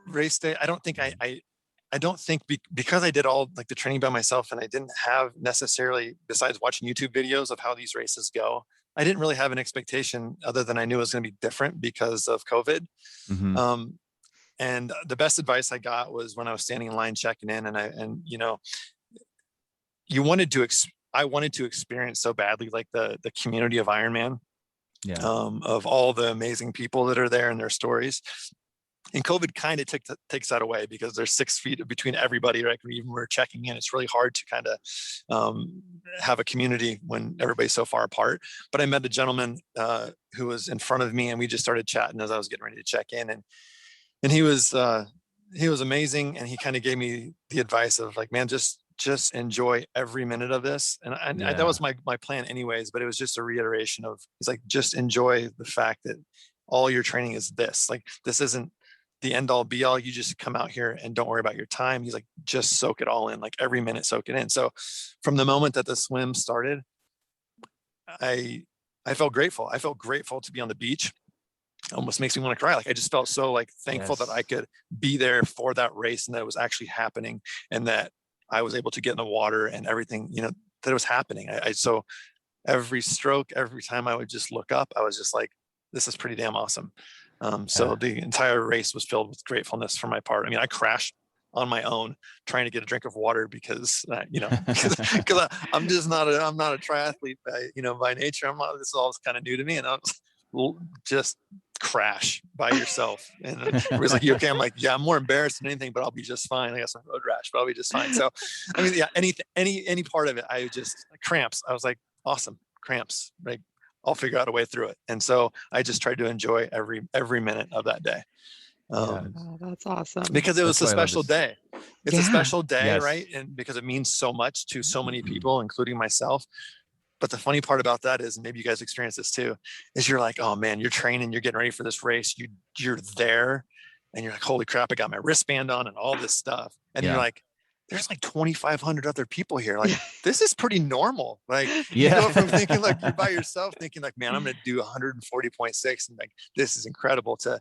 S2: Race day, I don't think I don't think because I did all like the training by myself and I didn't have necessarily, besides watching YouTube videos of how these races go, I didn't really have an expectation other than I knew it was going to be different because of COVID.
S1: Mm-hmm.
S2: And the best advice I got was when I was standing in line checking in, and I wanted to experience so badly, like the community of Ironman, of all the amazing people that are there and their stories. And COVID kind of takes that away because there's 6 feet between everybody, right? Even when we're checking in, it's really hard to kind of have a community when everybody's so far apart. But I met a gentleman who was in front of me, and we just started chatting as I was getting ready to check in. And he was amazing. And he kind of gave me the advice of like, man, just enjoy every minute of this. And that was my plan anyways, but it was just a reiteration of, he's like, just enjoy the fact that all your training is this. Like, this isn't the end all be all. You just come out here and don't worry about your time. He's like, just soak it all in, like every minute, soak it in. So from the moment that the swim started, I felt grateful. I felt grateful to be on the beach. It almost makes me want to cry. Like, I just felt so like thankful that I could be there for that race and that it was actually happening, and that I was able to get in the water and everything, that it was happening. So every stroke, every time I would just look up, I was just like, this is pretty damn awesome. So the entire race was filled with gratefulness for my part. I mean, I crashed on my own trying to get a drink of water because because I'm not a triathlete by nature. This is all kind of new to me, and I was just crash by yourself. And it was like, okay, I'm like, yeah, I'm more embarrassed than anything, but I'll be just fine. I got some road rash, but I'll be just fine. So I mean, yeah, any part of it, I just cramps. I was like, awesome, cramps, right? I'll figure out a way through it. And so I just tried to enjoy every minute of that day.
S3: That's awesome.
S2: Because it was a special day. It's a special day,
S1: yes.
S2: right? And because it means so much to so many people, including myself. But the funny part about that is, and maybe you guys experience this too, is you're like, oh man, you're training, you're getting ready for this race. You're there and you're like, holy crap, I got my wristband on and all this stuff. And you're like, there's like 2,500 other people here. Like, this is pretty normal. Like, you go from thinking like you're by yourself, thinking like, man, I'm going to do 140.6 and like, this is incredible, to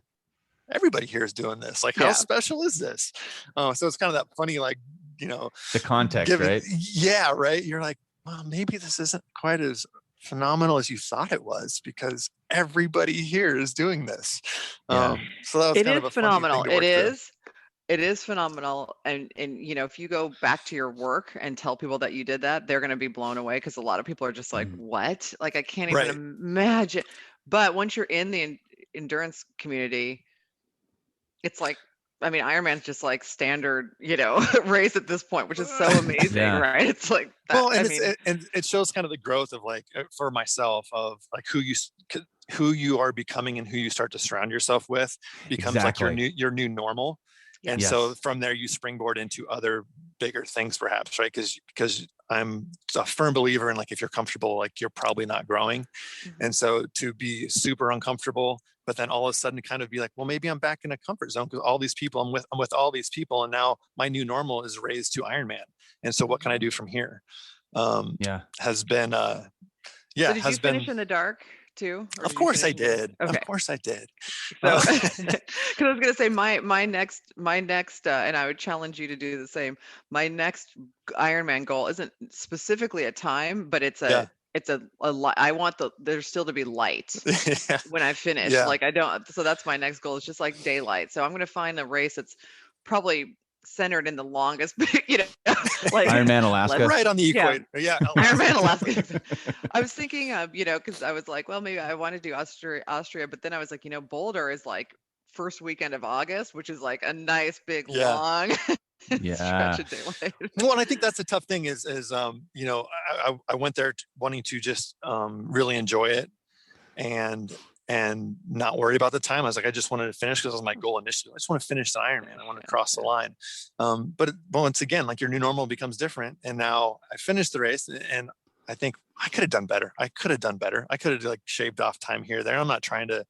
S2: everybody here is doing this. Like, how special is this? So it's kind of that funny, like,
S1: the context, right?
S2: Yeah. Right. You're like, well, maybe this isn't quite as phenomenal as you thought it was, because everybody here is doing this. So that was kind of a
S3: phenomenal.
S2: Funny thing to work through.
S3: It is phenomenal. And if you go back to your work and tell people that you did that, they're going to be blown away, because a lot of people are just like, what? Like, I can't even imagine. But once you're in the endurance community, it's like, I mean, Ironman's just like standard, race at this point, which is so amazing, right? It's like,
S2: and it shows kind of the growth of, like, for myself, of like who you are becoming and who you start to surround yourself with becomes like your new normal. And so from there you springboard into other bigger things, perhaps, right? Because I'm a firm believer in, like, if you're comfortable, like, you're probably not growing. And so to be super uncomfortable, but then all of a sudden kind of be like, well, maybe I'm back in a comfort zone because all these people, I'm with all these people, and now my new normal is raised to Ironman. And so what can I do from here? Has been so
S3: did you finish in the dark too?
S2: Of course I did. Okay. Of course I did.
S3: So, because I was gonna say my next, and I would challenge you to do the same. My next Ironman goal isn't specifically a time, but it's it's I want there's still to be light
S2: Yeah.
S3: when I finish.
S2: Yeah.
S3: Like I don't, so that's my next goal. It's just like daylight. So I'm going to find a race that's probably centered in the longest, like
S1: Ironman Alaska.
S2: Right on the
S3: Yeah.
S2: equator. Yeah.
S3: Ironman Alaska. I was thinking of, because I was like, well, maybe I want to do Austria, but then I was like, Boulder is like first weekend of August, which is like a nice big
S2: Yeah.
S3: long
S1: Yeah.
S3: stretch of daylight.
S2: Well, and I think that's the tough thing is I went there wanting to just really enjoy it and not worry about the time. I was like, I just wanted to finish because it was my goal initially. I just want to finish the Ironman. I want to cross the line. But once again, like your new normal becomes different. And now I finished the race and I think I could have done better. I could have like shaved off time here or there. I'm not trying to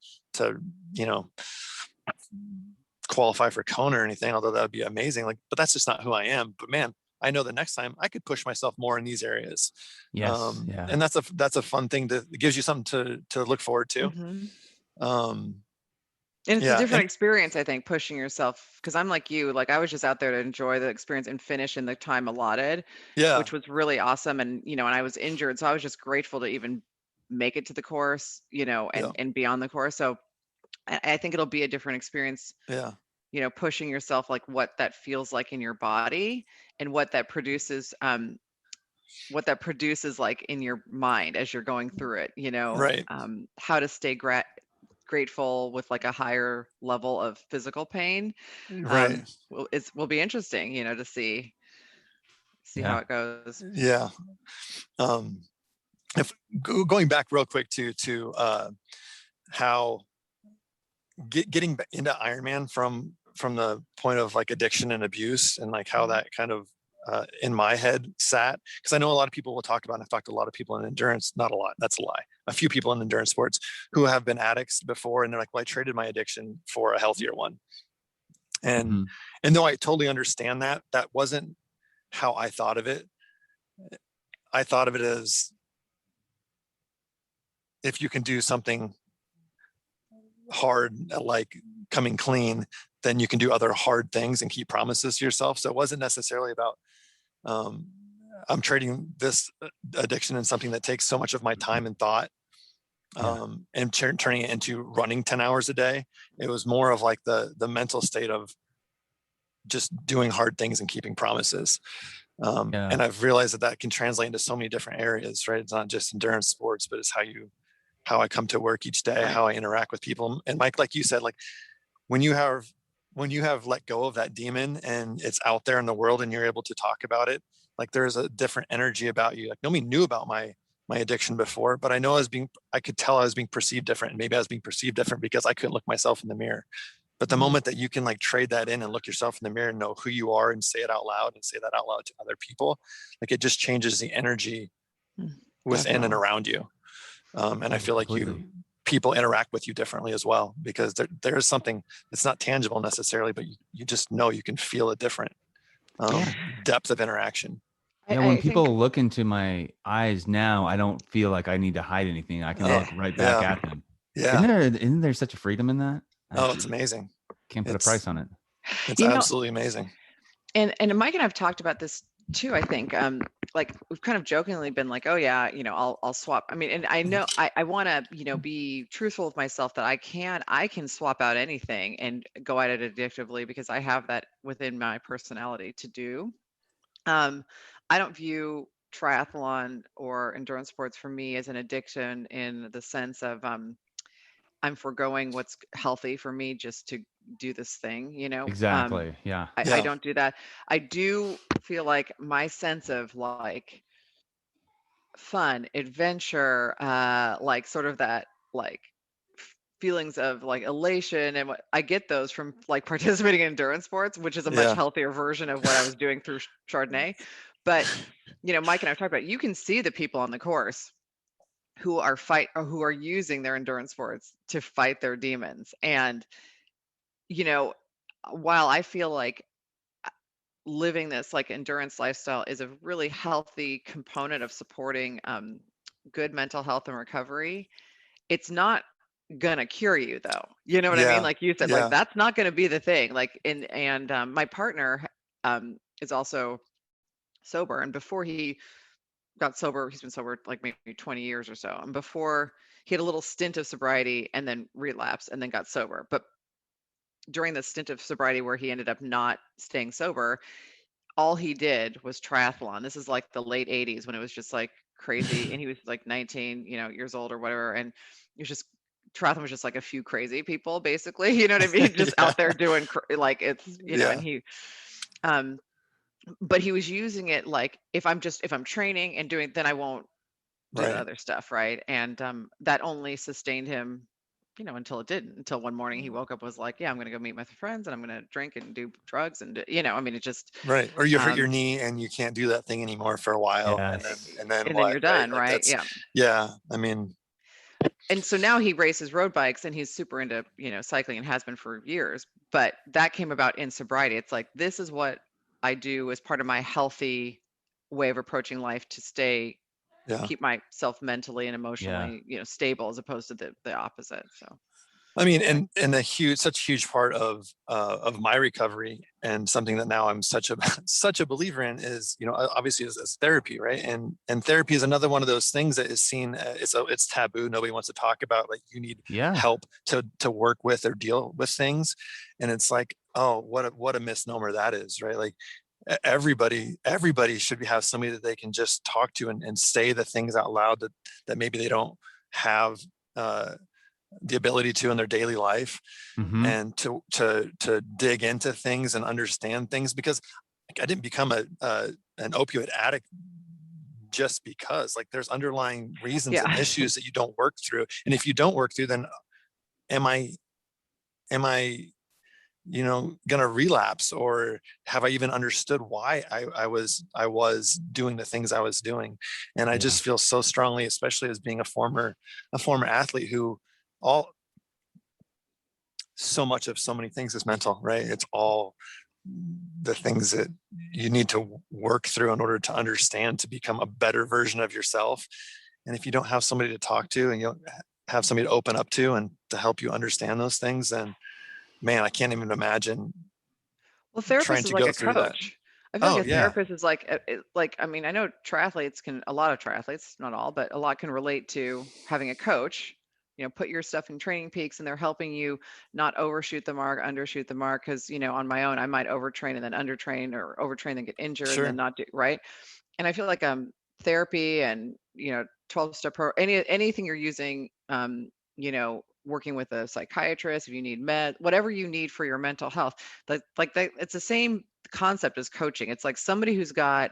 S2: qualify for Kona or anything, although that would be amazing. But that's just not who I am. But man, I know the next time I could push myself more in these areas.
S1: Yes. Yeah.
S2: And that's a fun thing it gives you something to look forward to.
S3: Mm-hmm. And it's a different experience, I think, pushing yourself. Because I'm like you, like I was just out there to enjoy the experience and finish in the time allotted, which was really awesome. And, and I was injured. So I was just grateful to even make it to the course, and be on the course. So I think it'll be a different experience.
S2: Yeah.
S3: Pushing yourself, like what that feels like in your body and what that produces like in your mind as you're going through it,
S2: Right.
S3: How to stay grateful with like a higher level of physical pain.
S2: Right.
S3: Will be interesting, to see how it goes.
S2: Yeah. If going back real quick to how getting into Ironman from the point of like addiction and abuse and like how that kind of in my head sat, because I know a lot of people will talk about, and I've talked to a lot of people in endurance, not a lot, that's a lie, a few people in endurance sports who have been addicts before, and they're like, well, I traded my addiction for a healthier one. And and though I totally understand that wasn't how I thought of it. I thought of it as, if you can do something hard, like coming clean, then you can do other hard things and keep promises to yourself. So it wasn't necessarily about I'm trading this addiction in something that takes so much of my time and thought, and turning it into running 10 hours a day. It was more of like the mental state of just doing hard things and keeping promises. And I've realized that can translate into so many different areas, right? It's not just endurance sports, but it's how I come to work each day, how I interact with people. And Mike, like you said, like when you have let go of that demon and it's out there in the world and you're able to talk about it, like there's a different energy about you. Like nobody knew about my addiction before, but I could tell I was being perceived different. And maybe I was being perceived different because I couldn't look myself in the mirror. But the moment that you can like trade that in and look yourself in the mirror and know who you are and say it out loud and say that out loud to other people, like it just changes the energy within and around you. And I feel like people interact with you differently as well, because there is something that's not tangible necessarily, but you just know, you can feel a different depth of interaction.
S1: Yeah, when people look into my eyes now, I don't feel like I need to hide anything. I can look right back at them.
S2: Yeah.
S1: Isn't there such a freedom in that?
S2: It's amazing.
S1: Can't put a price on it.
S2: It's absolutely amazing.
S3: And Mike and I've talked about this too, I think. Like we've kind of jokingly been like, oh yeah, I'll swap. I mean, and I know I want to, be truthful with myself that I can swap out anything and go at it addictively, because I have that within my personality to do. I don't view triathlon or endurance sports for me as an addiction in the sense of I'm foregoing what's healthy for me just to do this thing,
S1: Exactly.
S3: I don't do that. I do feel like my sense of like fun, adventure, like sort of that like feelings of like elation, and I get those from like participating in endurance sports, which is a much healthier version of what I was doing through Chardonnay. But Mike and I've talked about, you can see the people on the course who are using their endurance sports to fight their demons. And while I feel like living this like endurance lifestyle is a really healthy component of supporting good mental health and recovery, it's not gonna cure you though. You know what I mean? Like you said, like that's not gonna be the thing. Like and my partner is also sober, and before he got sober. He's been sober like maybe 20 years or so. And before, he had a little stint of sobriety and then relapsed and then got sober. But during the stint of sobriety where he ended up not staying sober, all he did was triathlon. This is like the late 80s when it was just like crazy. And he was like 19, years old or whatever. And it was just, triathlon was just like a few crazy people, basically, you know what I mean? Just
S2: Yeah.
S3: out there doing like it's,
S2: Yeah.
S3: and he, um, but he was using it like if I'm training and doing, then I won't do the
S2: Right.
S3: other stuff, right? And that only sustained him, until it didn't. Until one morning he woke up, was like, yeah, I'm gonna go meet my friends and I'm gonna drink and do drugs and I mean, it just
S2: Right. Or you hurt your knee and you can't do that thing anymore for a while.
S1: Yes.
S2: And then
S3: and then
S2: what?
S3: you're
S2: Right.
S3: done,
S2: Like
S3: right?
S2: that's,
S3: Yeah.
S2: yeah. I mean,
S3: And so now he races road bikes and he's super into, cycling and has been for years. But that came about in sobriety. It's like, this is what I do as part of my healthy way of approaching life to stay,
S2: yeah.
S3: keep myself mentally and
S1: Yeah.
S3: emotionally, stable, as opposed to the opposite. So
S2: I mean, and such a huge part of my recovery, and something that now I'm such a such a believer in, is obviously is therapy, right? And therapy is another one of those things that is seen, it's taboo. Nobody wants to talk about, like, you need help to work with or deal with things, and it's like, oh, what a misnomer that is, right? Like, everybody should have somebody that they can just talk to and say the things out loud that maybe they don't have the ability to in their daily life, and to dig into things and understand things, because I didn't become an opioid addict just because, like, there's underlying reasons and issues that you don't work through. And if you don't work through, then am I gonna relapse, or have I even understood why I was doing the things I was doing? And I just feel so strongly, especially as being a former athlete, who so much of so many things is mental, right? It's all the things that you need to work through in order to understand, to become a better version of yourself. And if you don't have somebody to talk to, and you don't have somebody to open up to and to help you understand those things, then, man, I can't even imagine
S3: therapist
S2: trying
S3: is
S2: to
S3: like
S2: go
S3: a
S2: through that.
S3: coach. I feel
S2: Oh,
S3: like a
S2: yeah.
S3: therapist is like, I mean, I know a lot of triathletes, not all, but a lot can relate to having a coach, put your stuff in Training Peaks, and they're helping you not overshoot the mark, undershoot the mark. Cause on my own, I might overtrain and then undertrain, or overtrain and get injured and then not do right. And I feel like therapy and 12-step anything you're using, working with a psychiatrist, if you need whatever you need for your mental health, like that, it's the same concept as coaching. It's like somebody who's got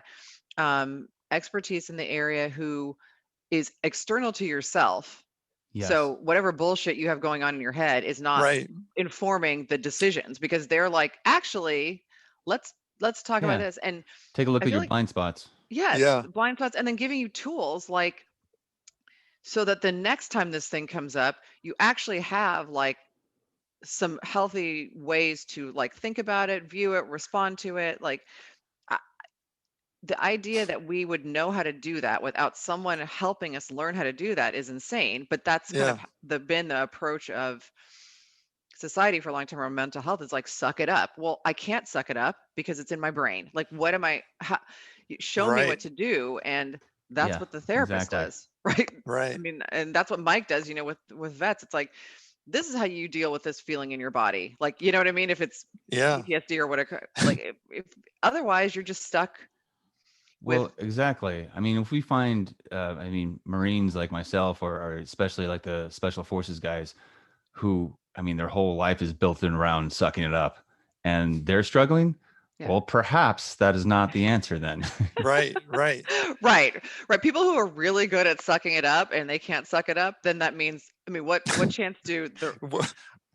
S3: expertise in the area, who is external to yourself. So whatever bullshit you have going on in your head is not informing the decisions, because they're like, actually, let's talk about this and
S1: take a look
S3: I
S1: at
S3: feel
S1: your
S3: like,
S1: blind spots.
S3: yes, blind spots, and then giving you tools, like, so that the next time this thing comes up, you actually have like some healthy ways to like think about it, view it, respond to it. Like, I, the idea that we would know how to do that without someone helping us learn how to do that is insane. But that's kind of been the approach of society for a long time around mental health, is like, suck it up. Well, I can't suck it up because it's in my brain. Like, what am I, show me what to do. And that's what the therapist does. Right. I mean, and that's what Mike does, with vets. It's like, this is how you deal with this feeling in your body. Like, you know what I mean? If it's PTSD or whatever, like, if otherwise you're just stuck.
S1: Well, exactly. I mean, if we find, Marines like myself, or especially like the special forces guys, who, I mean, their whole life is built in around sucking it up, and they're struggling. Well, perhaps that is not the answer then.
S2: Right.
S3: People who are really good at sucking it up and they can't suck it up, then that means, I mean, what chance do the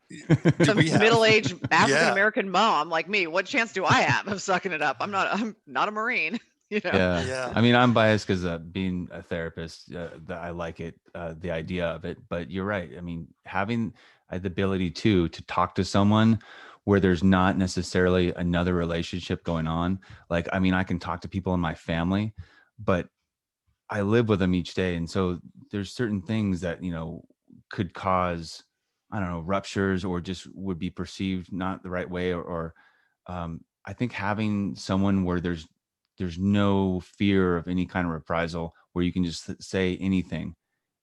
S3: middle-aged African American mom like me, what chance do I have of sucking it up? I'm not a Marine.
S1: I mean, I'm biased because being a therapist, I like it, the idea of it. But you're right. I mean, having the ability to talk to someone where there's not necessarily another relationship going on. Like, I mean, I can talk to people in my family, but I live with them each day. And so there's certain things that, could cause, I don't know, ruptures, or just would be perceived not the right way, or I think having someone where there's there's no fear of any kind of reprisal, where you can just say anything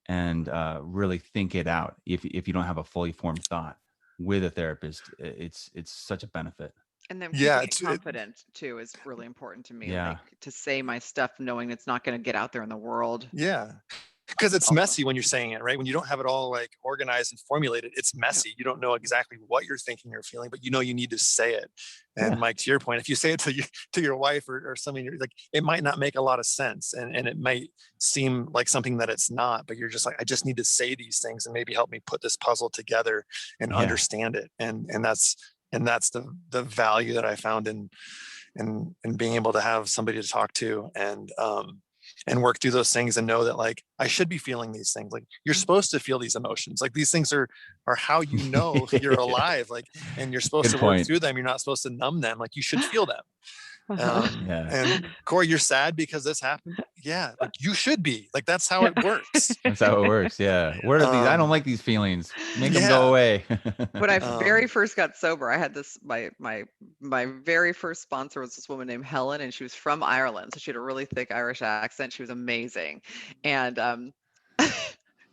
S1: and really think it out. If you don't have a fully formed thought with a therapist, it's such a benefit.
S3: And then
S2: Yeah,
S3: keeping it confident too is really important to me.
S1: Yeah.
S3: Like to say my stuff, knowing it's not going to get out there in the world.
S2: yeah. Because it's
S3: Also.
S2: messy when you're saying it, right? When you don't have it all like organized and formulated, it's messy. You don't know exactly what you're thinking or feeling, but you know you need to say it. And
S1: Yeah.
S2: Mike, to your point, if you say it to your wife or something, like it might not make a lot of sense, and it might seem like something that it's not. But you're just like, I just need to say these things and maybe help me put this puzzle together and
S1: Yeah.
S2: understand it. And that's the value that I found in being able to have somebody to talk to and work through those things and know that like I should be feeling these things. Like you're supposed to feel these emotions. Like these things are how you know you're alive. Like, and you're supposed
S1: Good
S2: to work
S1: point.
S2: through them. You're not supposed to numb them. Like you should feel them.
S1: Yeah.
S2: And Corey, you're sad because this happened. Yeah, like you should be. Like that's how it works.
S1: That's how it works. Yeah. Where are these? I don't like these feelings. Make them
S2: yeah.
S1: go away.
S3: When I very first got sober, I had this, my very first sponsor was this woman named Helen, and she was from Ireland. So she had a really thick Irish accent. She was amazing. And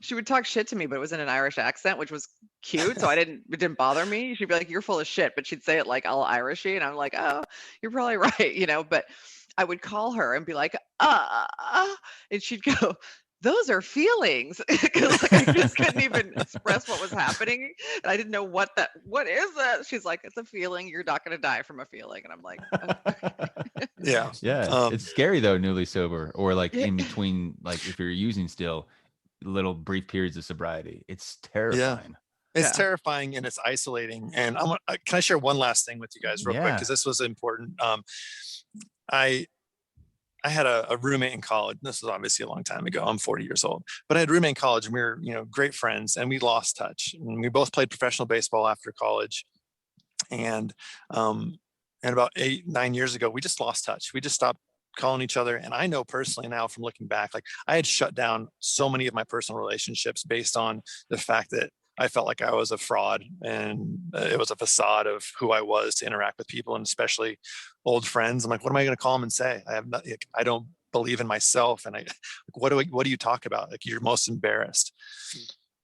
S3: she would talk shit to me, but it was in an Irish accent, which was cute. So it didn't bother me. She'd be like, "You're full of shit," but she'd say it like all Irishy. And I'm like, "Oh, you're probably right," you know, but I would call her and be like, and she'd go, "Those are feelings." Because like, I just couldn't even express what was happening. And I didn't know what is that? She's like, "It's a feeling. You're not going to die from a feeling." And I'm like, okay.
S2: Yeah.
S1: Yeah. It's scary though, newly sober, or like
S3: Yeah.
S1: in between, like if you're using still, little brief periods of sobriety. It's terrifying.
S2: It's
S3: Yeah.
S2: terrifying and it's isolating. And can I share one last thing with you guys real quick?
S1: Yeah.
S2: Because this was important. I had a roommate in college. This was obviously a long time ago. I'm 40 years old, but I had a roommate in college, and we were, great friends, and we lost touch. And we both played professional baseball after college. And about 8-9 years ago, we just lost touch. We just stopped calling each other. And I know personally now, from looking back, like I had shut down so many of my personal relationships based on the fact that I felt like I was a fraud, and it was a facade of who I was to interact with people, and especially old friends. I'm like, what am I going to call them and say? I don't believe in myself. And what do you talk about? Like, you're most embarrassed.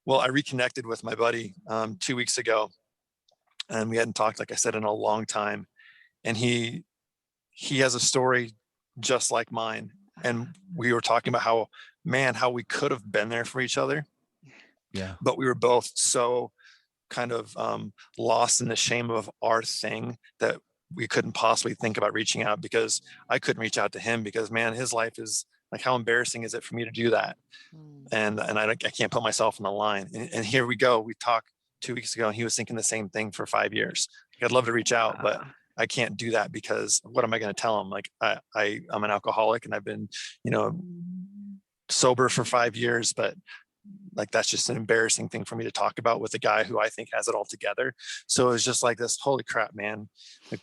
S2: Well, I reconnected with my buddy 2 weeks ago, and we hadn't talked, like I said, in a long time. And he has a story just like mine. And we were talking about how we could have been there for each other.
S1: Yeah.
S2: But we were both so kind of lost in the shame of our thing that we couldn't possibly think about reaching out, because I couldn't reach out to him because, man, his life is like, how embarrassing is it for me to do that? And I can't put myself on the line. And here we go. We talked 2 weeks ago, and he was thinking the same thing for 5 years. I'd love to reach out, but I can't do that, because what am I going to tell him? Like, I'm an alcoholic, and I've been, sober for 5 years, but like, that's just an embarrassing thing for me to talk about with a guy who I think has it all together. So it was just like this, holy crap, man. Like,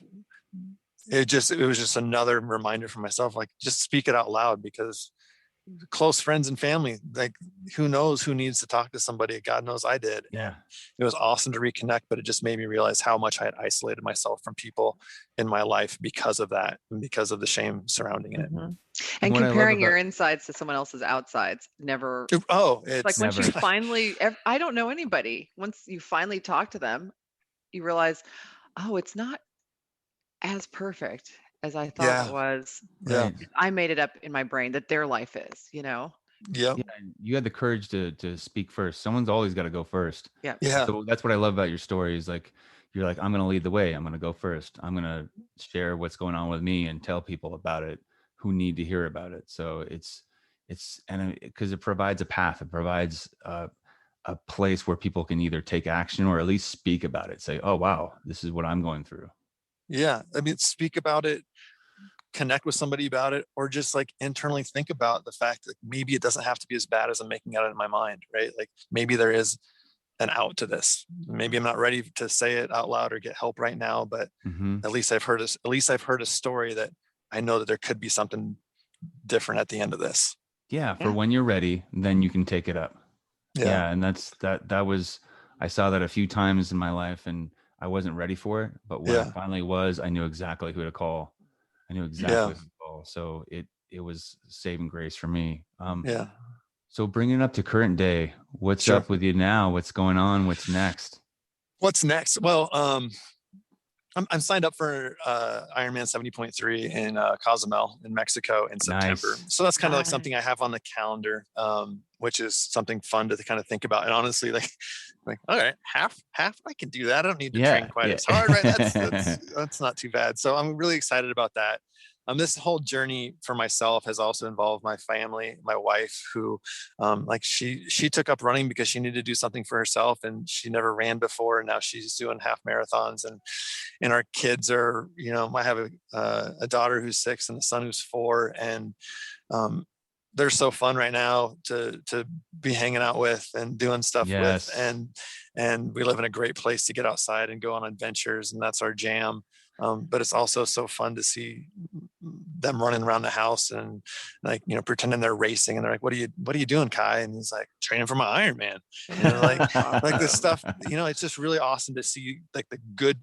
S2: it was just another reminder for myself, like, just speak it out loud, because close friends and family, like, who knows who needs to talk to somebody? God knows I did.
S1: Yeah.
S2: It was awesome to reconnect, but it just made me realize how much I had isolated myself from people in my life because of that, and because of the shame surrounding it.
S3: Mm-hmm. And comparing your insides to someone else's outsides, never.
S2: It's
S3: like, once
S1: never.
S3: you finally, I don't know anybody. Once you finally talk to them, you realize, oh, it's not as perfect as I thought it was.
S2: Yeah.
S3: I made it up in my brain that their life is,
S2: Yep.
S1: Yeah. You had the courage to speak first. Someone's always got to go first.
S3: Yeah.
S1: So that's what I love about your story, is like, you're like, I'm going to lead the way. I'm going to go first. I'm going to share what's going on with me and tell people about it who need to hear about it. So and because it provides a path, it provides a place where people can either take action or at least speak about it. Say, oh, wow, this is what I'm going through.
S2: Yeah. I mean, speak about it, connect with somebody about it, or just like internally think about the fact that maybe it doesn't have to be as bad as I'm making out in my mind, right? Like, maybe there is an out to this. Maybe I'm not ready to say it out loud or get help right now, but at least I've heard a story that I know that there could be something different at the end of this.
S1: Yeah. For when you're ready, then you can take it up.
S2: Yeah.
S1: And that was, I saw that a few times in my life, and I wasn't ready for it. But when I finally was, I knew exactly who to call. I knew exactly who to call. all. So it was saving grace for me.
S2: Yeah.
S1: So bringing it up to current day, what's
S2: Sure.
S1: up with you now? What's going on? What's next?
S2: What's next? Well, I'm signed up for Ironman 70.3 in Cozumel in Mexico in September.
S1: Nice.
S2: So that's kind of like
S3: Nice.
S2: something I have on the calendar, which is something fun to kind of think about. And honestly, like all right, half I can do that. I don't need to train quite as hard, right? That's not too bad. So I'm really excited about that. This whole journey for myself has also involved my family, my wife, who like she took up running because she needed to do something for herself, and she never ran before, and now she's doing half marathons. And our kids are, I have a daughter who's 6 and a son who's 4, and they're so fun right now to be hanging out with and doing stuff
S1: Yes.
S2: with, and we live in a great place to get outside and go on adventures, and that's our jam. But it's also so fun to see them running around the house and like, pretending they're racing, and they're like, what are you doing, Kai? And he's like, training for my Ironman. Like this stuff, it's just really awesome to see like the good.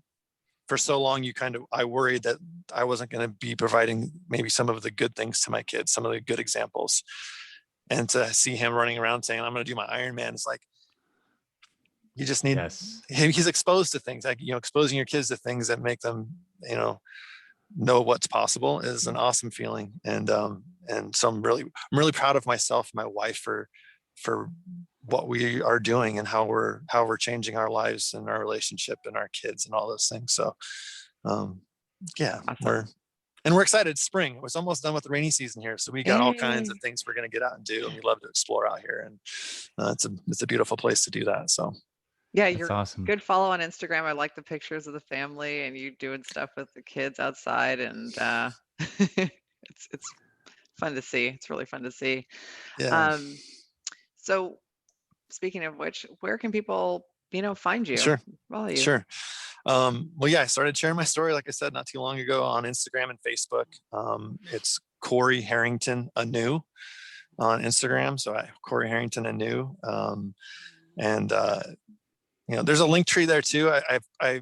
S2: For so long, I worried that I wasn't going to be providing maybe some of the good things to my kids, some of the good examples. And to see him running around saying, I'm going to do my Ironman, it's like, you just need, he's exposed to things like, exposing your kids to things that make them, know what's possible is an awesome feeling. And so I'm really proud of myself and my wife for what we are doing and how we're changing our lives and our relationship and our kids and all those things. So, yeah,
S3: awesome.
S2: we're excited. It's spring. It was almost done with the rainy season here. So we got all kinds of things we're going to get out and do. And we love to explore out here. And it's a beautiful place to do that. So.
S3: Yeah,
S1: That's
S3: you're
S1: awesome.
S3: good follow on Instagram. I like the pictures of the family and you doing stuff with the kids outside, and it's fun to see. It's really fun to see.
S2: Yeah.
S3: So speaking of which, where can people, find you?
S2: Sure.
S3: Follow you?
S2: Sure. Well, yeah, I started sharing my story, like I said, not too long ago on Instagram and Facebook. It's Corey Harrington anew on Instagram. So Corey Harrington anew. And there's a link tree there too. I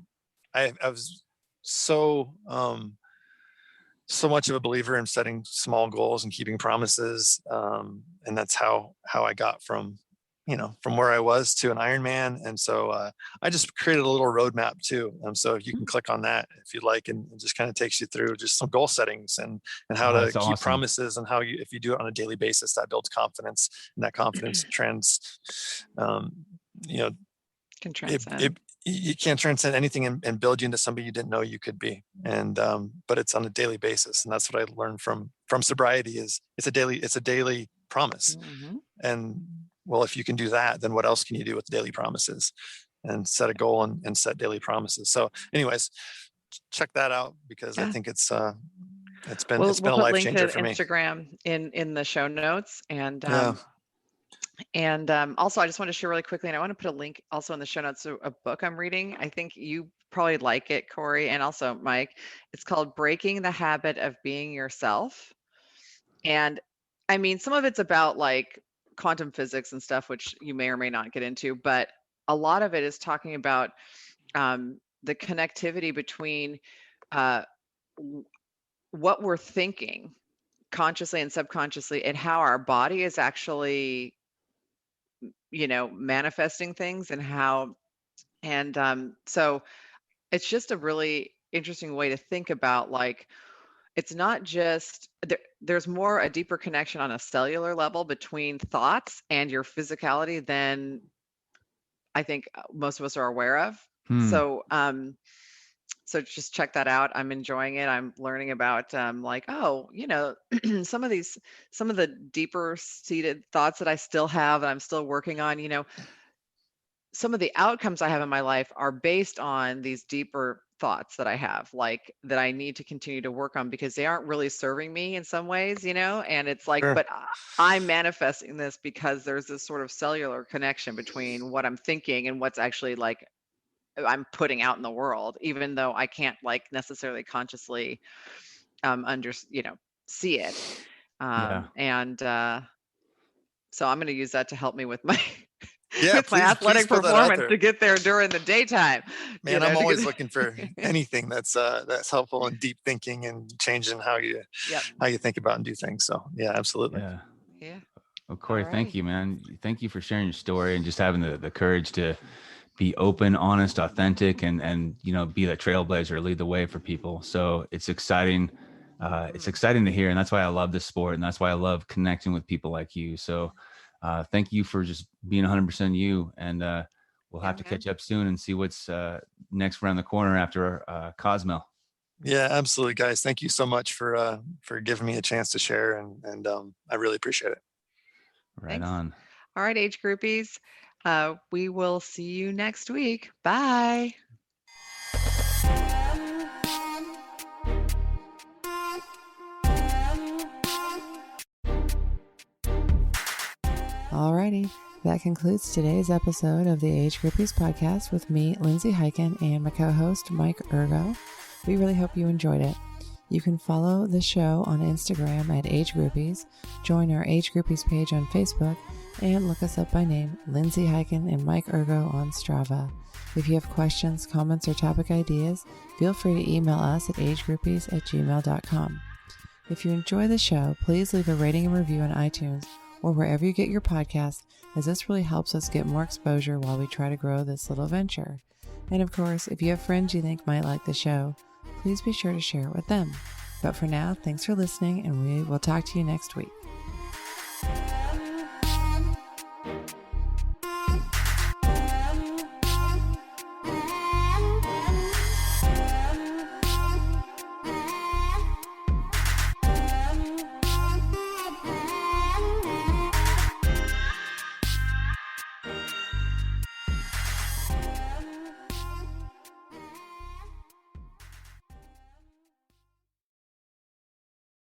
S2: was so much of a believer in setting small goals and keeping promises. And that's how I got from where I was to an Ironman. And so I just created a little roadmap too. So if you can click on that if you'd like, and it just kind of takes you through just some goal settings and how to keep promises, and how if you do it on a daily basis, that builds confidence, and that confidence
S3: can transcend.
S2: You can't transcend anything and build you into somebody you didn't know you could be. And but it's on a daily basis, and that's what I learned from sobriety. Is it's a daily promise.
S3: Mm-hmm.
S2: And well, if you can do that, then what else can you do with daily promises? And set a goal and set daily promises. So anyways, check that out, because I think it's been a life changer for me.
S3: Instagram in the show notes. And also, I just want to share really quickly, and I want to put a link also in the show notes to a book I'm reading. I think you probably like it, Corey, and also Mike. It's called Breaking the Habit of Being Yourself. And I mean, some of it's about like quantum physics and stuff, which you may or may not get into, but a lot of it is talking about the connectivity between what we're thinking consciously and subconsciously, and how our body is actually manifesting things, and how, and so it's just a really interesting way to think about, like, it's not just there's more a deeper connection on a cellular level between thoughts and your physicality than I think most of us are aware of. So so just check that out. I'm enjoying it. I'm learning about like, some of the deeper seated thoughts that I still have and I'm still working on. Some of the outcomes I have in my life are based on these deeper thoughts that I have, like, that I need to continue to work on, because they aren't really serving me in some ways, and it's like,
S2: Sure.
S3: but I'm manifesting this because there's this sort of cellular connection between what I'm thinking and what's actually like I'm putting out in the world, even though I can't like necessarily consciously see it. And so I'm going to use that to help me with my
S2: Yeah,
S3: with my
S2: please
S3: athletic
S2: put that out
S3: performance
S2: there.
S3: to get there during the daytime.
S2: Man, I'm always looking for anything that's helpful and deep thinking and changing how you think about and do things. So yeah, absolutely.
S3: Yeah.
S1: Well, Corey,
S3: All
S1: thank
S3: right.
S1: you, man. Thank you for sharing your story and just having the courage to be open, honest, authentic, and be the trailblazer, lead the way for people. So it's exciting. It's exciting to hear, and that's why I love this sport, and that's why I love connecting with people like you. So thank you for just being 100% you, and we'll have to catch up soon and see what's next around the corner after Cosmo.
S2: Yeah, absolutely, guys. Thank you so much for giving me a chance to share, and I really appreciate it.
S1: Right
S3: Thanks.
S1: on.
S3: All right, age groupies. We will see you next week. Bye. Alrighty, that concludes today's episode of the Age Groupies podcast with me, Lindsay Hyken, and my co-host, Mike Ergo. We really hope you enjoyed it. You can follow the show on Instagram at Age Groupies, join our Age Groupies page on Facebook, and look us up by name, Lindsay Hyken and Mike Ergo on Strava. If you have questions, comments, or topic ideas, feel free to email us at agegroupies@gmail.com. If you enjoy the show, please leave a rating and review on iTunes or wherever you get your podcasts, as this really helps us get more exposure while we try to grow this little venture. And of course, if you have friends you think might like the show, please be sure to share it with them. But for now, thanks for listening, and we will talk to you next week.